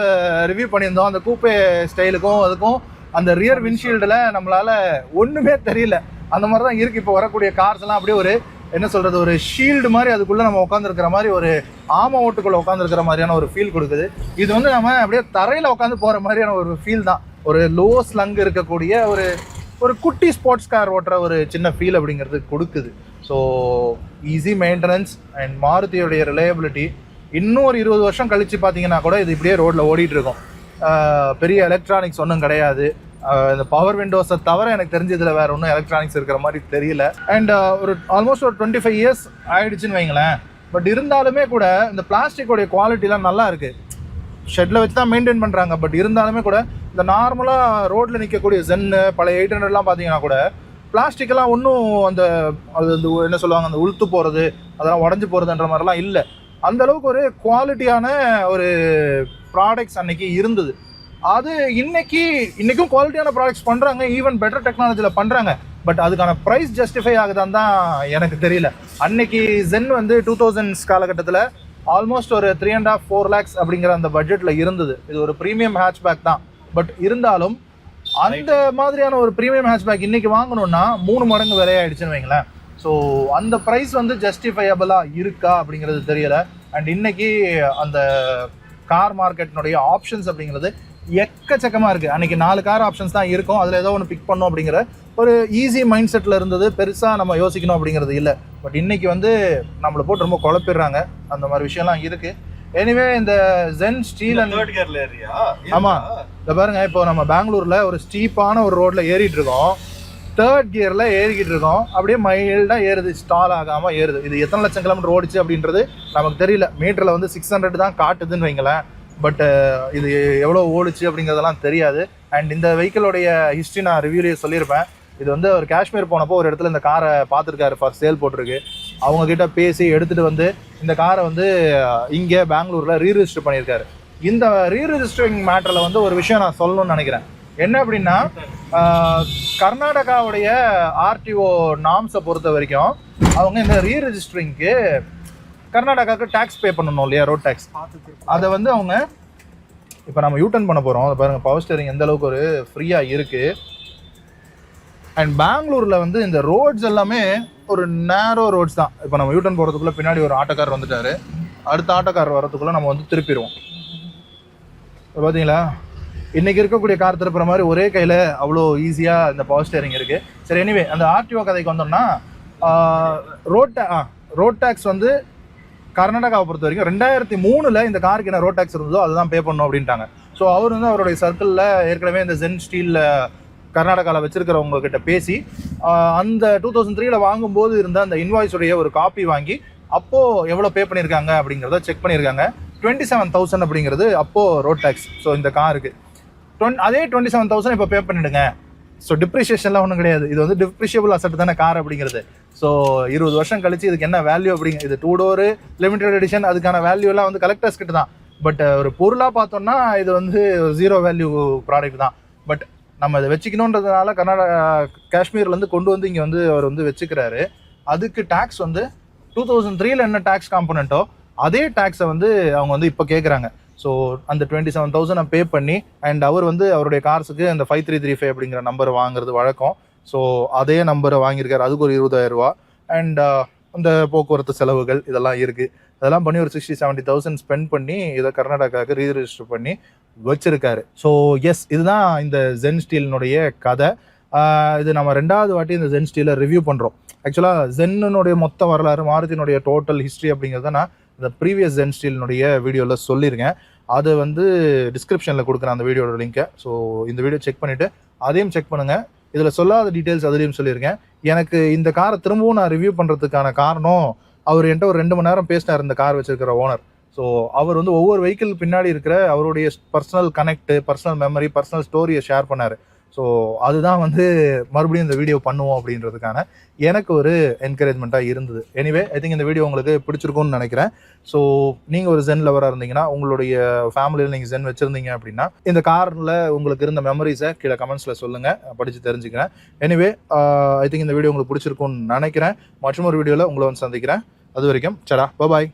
ரிவ்யூ பண்ணியிருந்தோம். அந்த கூப்பே ஸ்டைலுக்கும் அதுக்கும் அந்த ரியர் விண்ட்ஷீல்டில் நம்மளால் ஒன்றுமே தெரியல. அந்த மாதிரி தான் இருக்குது இப்போ வரக்கூடிய கார்ஸ் எல்லாம். அப்படியே ஒரு என்ன சொல்கிறது, ஒரு ஷீல்டு மாதிரி அதுக்குள்ளே நம்ம உட்காந்துருக்கிற மாதிரி, ஒரு ஆம ஓட்டுக்குள்ளே உட்காந்துருக்கிற மாதிரியான ஒரு ஃபீல் கொடுக்குது. இது வந்து நம்ம அப்படியே தரையில் உட்காந்து போகிற மாதிரியான ஒரு ஃபீல் தான். ஒரு லோ ஸ்லங் இருக்கக்கூடிய ஒரு குட்டி ஸ்போர்ட்ஸ் கார் ஓட்டுற ஒரு சின்ன ஃபீல் அப்படிங்கிறது கொடுக்குது. ஸோ ஈஸி மெயின்டெனன்ஸ் அண்ட் மாருதியோடைய ரிலையபிலிட்டி. இன்னும் ஒரு 20 வருஷம் கழித்து பார்த்தீங்கன்னா கூட இது இப்படியே ரோட்டில் ஓடிட்டுருக்கும். பெரிய எலக்ட்ரானிக்ஸ் ஒன்றும் கிடையாது. இந்த பவர் விண்டோஸை தவிர எனக்கு தெரிஞ்சதில் வேறு ஒன்றும் எலக்ட்ரானிக்ஸ் இருக்கிற மாதிரி தெரியல. அண்ட் ஒரு ஆல்மோஸ்ட் ஒரு 25 years ஆகிடுச்சின்னு வைங்களேன். பட் இருந்தாலுமே கூட இந்த பிளாஸ்டிக்கோடைய குவாலிட்டிலாம் நல்லா இருக்குது. ஷெட்டில் வச்சு தான் மெயின்டைன் பண்ணுறாங்க. பட் இருந்தாலுமே கூட இந்த நார்மலாக ரோட்டில் நிற்கக்கூடிய ஜென்னு பழைய 800லாம் பார்த்தீங்கன்னா கூட பிளாஸ்டிக்கெல்லாம் ஒன்றும் அந்த என்ன சொல்லுவாங்க, அந்த உளுத்து போகிறது, அதெல்லாம் உடஞ்சி போகிறதுன்ற மாதிரிலாம் இல்லை. அந்தளவுக்கு ஒரு குவாலிட்டியான ஒரு ப்ராடக்ட்ஸ் அன்றைக்கி இருந்தது. அது இன்றைக்கும் குவாலிட்டியான ப்ராடக்ட்ஸ் பண்ணுறாங்க, ஈவன் பெட்டர் டெக்னாலஜியில் பண்ணுறாங்க. பட் அதுக்கான ப்ரைஸ் ஜஸ்டிஃபை ஆகுதான்னு தான் எனக்கு தெரியல. அன்னைக்கு ஜென் வந்து 2000s காலகட்டத்தில் ஆல்மோஸ்ட் ஒரு 3.5-4 lakhs அப்படிங்கிற அந்த பட்ஜெட்டில் இருந்தது. இது ஒரு ப்ரீமியம் ஹேட்ச்பேக் தான். பட் இருந்தாலும் அந்த மாதிரியான ஒரு ப்ரீமியம் ஹேட்ச்பேக் இன்றைக்கி வாங்கணுன்னா 3 மடங்கு விலையாயிடுச்சுன்னு வைங்களேன். ஸோ அந்த ப்ரைஸ் வந்து ஜஸ்டிஃபையபிளாக இருக்கா அப்படிங்கிறது தெரியலை. அண்ட் இன்றைக்கி அந்த கார் மார்க்கெட்டினுடைய ஆப்ஷன்ஸ் அப்படிங்கிறது எக்கச்சக்கமாக இருக்குது. அன்றைக்கி 4 கார் ஆப்ஷன்ஸ் தான் இருக்கும். அதில் ஏதோ ஒன்று பிக் பண்ணோம் அப்படிங்கிற ஒரு ஈஸி மைண்ட் செட்டில் இருந்தது. பெருசாக நம்ம யோசிக்கணும் அப்படிங்கிறது இல்லை. பட் இன்றைக்கி வந்து நம்மளை போட்டு ரொம்ப குழப்பிடுறாங்க. அந்த மாதிரி விஷயம்லாம் இருக்குது. எனிவே இந்த ஜென் ஸ்டீல் அண்ட் 3rd gearல ஏறியா? ஆமாம், இதை பாருங்கள். இப்போ நம்ம பெங்களூரில் ஒரு ஸ்டீப்பான ஒரு ரோட்டில் ஏறிட்டு இருக்கோம். 3rd gearல ஏறிக்கிட்டு இருக்கோம். அப்படியே மைல்டாக ஏறுது, ஸ்டால் ஆகாமல் ஏறுது. இது எத்தனை லட்சம் கிலோமீட்டர் ஓடிச்சு அப்படின்றது நமக்கு தெரியல. மீட்டரில் வந்து 600 தான் காட்டுதுன்னு வைங்களேன். பட் இது எவ்வளோ ஓடிச்சு அப்படிங்கிறதெல்லாம் தெரியாது. அண்ட் இந்த வெஹிக்கிளோடைய ஹிஸ்ட்ரி நான் ரிவ்யூலேயே சொல்லியிருப்பேன். இது வந்து ஒரு காஷ்மீர் போனப்போ ஒரு இடத்துல இந்த காரை பார்த்துருக்காரு, ஃபார் சேல் போட்டிருக்கு. அவங்கக்கிட்ட பேசி எடுத்துகிட்டு வந்து இந்த காரை வந்து இங்கே பெங்களூரில் ரீரிஜிஸ்டர் பண்ணியிருக்காரு. இந்த ரீரிஜிஸ்டரிங் மேட்டரில் வந்து ஒரு விஷயம் நான் சொல்லணும்னு நினைக்கிறேன். என்ன அப்படின்னா, கர்நாடகாவுடைய ஆர்டிஓ நாம்ஸை பொறுத்த வரைக்கும் அவங்க இந்த ரீரிஜிஸ்டரிங்க்கு கர்நாடகாவுக்கு டேக்ஸ் பே பண்ணணும் இல்லையா, ரோட் டேக்ஸ். அதை வந்து அவங்க இப்போ நம்ம யூட்டர்ன் பண்ண போகிறோம். அதை பாருங்கள், பவர் ஸ்டேரிங் எந்த அளவுக்கு ஒரு ஃப்ரீயாக இருக்குது. அண்ட் பெங்களூரில் வந்து இந்த ரோட்ஸ் எல்லாமே ஒரு நேரோ ரோட்ஸ் தான். இப்போ நம்ம யூட்டன் போகிறதுக்குள்ளே பின்னாடி ஒரு ஆட்டோக்கார் வந்துட்டார். அடுத்த ஆட்டோக்கார் வரதுக்குள்ளே நம்ம வந்து திருப்பிடுவோம். பார்த்தீங்களா, இன்றைக்கி இருக்கக்கூடிய கார் திருப்புற மாதிரி ஒரே கையில் அவ்வளோ ஈஸியாக இந்த பவர் ஸ்டேரிங் இருக்குது. சரி, எனிவே அந்த ஆர்டிஓ கதைக்கு வந்தோம்னா, ரோட் டேக்ஸ் வந்து கர்நாடகாவை பொறுத்த வரைக்கும் 2003 இந்த காருக்கு என்ன ரோட் டேக்ஸ் இருந்ததோ அதுதான் பே பண்ணணும் அப்படின்ட்டாங்க. ஸோ அவர் வந்து அவருடைய சர்க்கிளில் ஏற்கனவே இந்த ஜென் ஸ்டீலில் கர்நாடகாவில் வச்சிருக்கிறவங்க கிட்ட பேசி அந்த 2003 வாங்கும்போது இருந்த அந்த இன்வாய்ஸுடைய ஒரு காப்பி வாங்கி அப்போது எவ்வளோ பே பண்ணியிருக்காங்க அப்படிங்கிறத செக் பண்ணியிருக்காங்க. 27,000 அப்படிங்கிறது அப்போது ரோட் டேக்ஸ். ஸோ இந்த காருக்கு அதே 27,000 இப்போ பே பண்ணிவிடுங்க. ஸோ டிப்ரிஷியேஷன்லாம் ஒன்றும் கிடையாது. இது வந்து டிப்ரிஷியபிள் அசட் தானே கார் அப்படிங்கிறது. ஸோ 20 வருஷம் கழிச்சு இதுக்கு என்ன வேல்யூ அப்படிங்க, இது 2 டோரு லிமிடெட் எடிஷன், அதுக்கான வேல்யூலாம் வந்து கலெக்டர்ஸ் கிட்ட தான். பட் ஒரு பொருளாக பார்த்தோம்னா இது வந்து 0 வேல்யூ ப்ராடக்ட் தான். பட் நம்ம இதை வச்சுக்கணுன்றதுனால காஷ்மீர்லேருந்து கொண்டு வந்து இங்கே வந்து அவர் வந்து வச்சுக்கிறாரு. அதுக்கு டேக்ஸ் வந்து 2003 என்ன டேக்ஸ் காம்பனண்ட்டோ அதே டேக்ஸை வந்து அவங்க வந்து இப்போ கேட்குறாங்க. ஸோ அந்த 27,000 பே பண்ணி அண்ட் அவர் வந்து அவருடைய கார்ஸுக்கு அந்த 5335 அப்படிங்கிற நம்பர் வாங்குறது வழக்கம். ஸோ அதே நம்பரை வாங்கியிருக்காரு. அதுக்கு ஒரு 20,000 ரூபா அண்ட் அந்த போக்குவரத்து செலவுகள் இதெல்லாம் இருக்குது. அதெல்லாம் பண்ணி ஒரு 60-70,000 ஸ்பெண்ட் பண்ணி இதை கர்நாடகாவுக்கு ரீரிஜிஸ்டர் பண்ணி வச்சிருக்காரு. ஸோ எஸ், இதுதான் இந்த ஜென் ஸ்டீலினுடைய கதை. இது நம்ம 2வது வாட்டி இந்த ஜென் ஸ்டீலை ரிவ்யூ பண்ணுறோம். ஆக்சுவலாக ஜென்னுடைய மொத்த வரலாறு, மாருதியினுடைய டோட்டல் ஹிஸ்ட்ரி அப்படிங்கிறத நான் இந்த ப்ரீவியஸ் ஜென் ஸ்டீலினுடைய வீடியோவில் சொல்லியிருக்கேன். அது வந்து டிஸ்கிரிப்ஷனில் கொடுக்குறேன் அந்த வீடியோட லிங்க்கை. ஸோ இந்த வீடியோ செக் பண்ணிவிட்டு அதையும் செக் பண்ணுங்கள். இதில் சொல்லாத டீட்டெயில்ஸ் அதுலேயும் சொல்லியிருக்கேன். எனக்கு இந்த காரை திரும்பவும் நான் ரிவ்யூ பண்ணுறதுக்கான காரணம், அவர் என்கிட்ட ஒரு 2 மணி நேரம் பேசினார் இந்த கார் வச்சிருக்கிற ஓனர். ஸோ அவர் வந்து ஒவ்வொரு வெஹிக்கிள் பின்னாடி இருக்கிற அவருடைய personal connect, personal memory, personal ஸ்டோரியை ஷேர் பண்ணார். ஸோ அதுதான் வந்து மறுபடியும் இந்த வீடியோ பண்ணுவோம் அப்படின்றதுக்கான எனக்கு ஒரு என்கரேஜ்மெண்ட்டாக இருந்தது. எனிவே, ஐ திங்க் இந்த வீடியோ உங்களுக்கு பிடிச்சிருக்கும்னு நினைக்கிறேன். ஸோ நீங்கள் ஒரு ஜென் லவராக இருந்தீங்கன்னா, உங்களுடைய ஃபேமிலியில் நீங்கள் ஜென் வச்சுருந்தீங்க அப்படின்னா, இந்த காரில் உங்களுக்கு இருந்த மெமரிஸை கீழே கமெண்ட்ஸில் சொல்லுங்கள், படித்து தெரிஞ்சுக்கிறேன். எனிவே, ஐ திங்க் இந்த வீடியோ உங்களுக்கு பிடிச்சிருக்கும்னு நினைக்கிறேன். மற்றும் ஒரு வீடியோவில் உங்களை வந்து சந்திக்கிறேன். அது வரைக்கும் சடா, பாய்.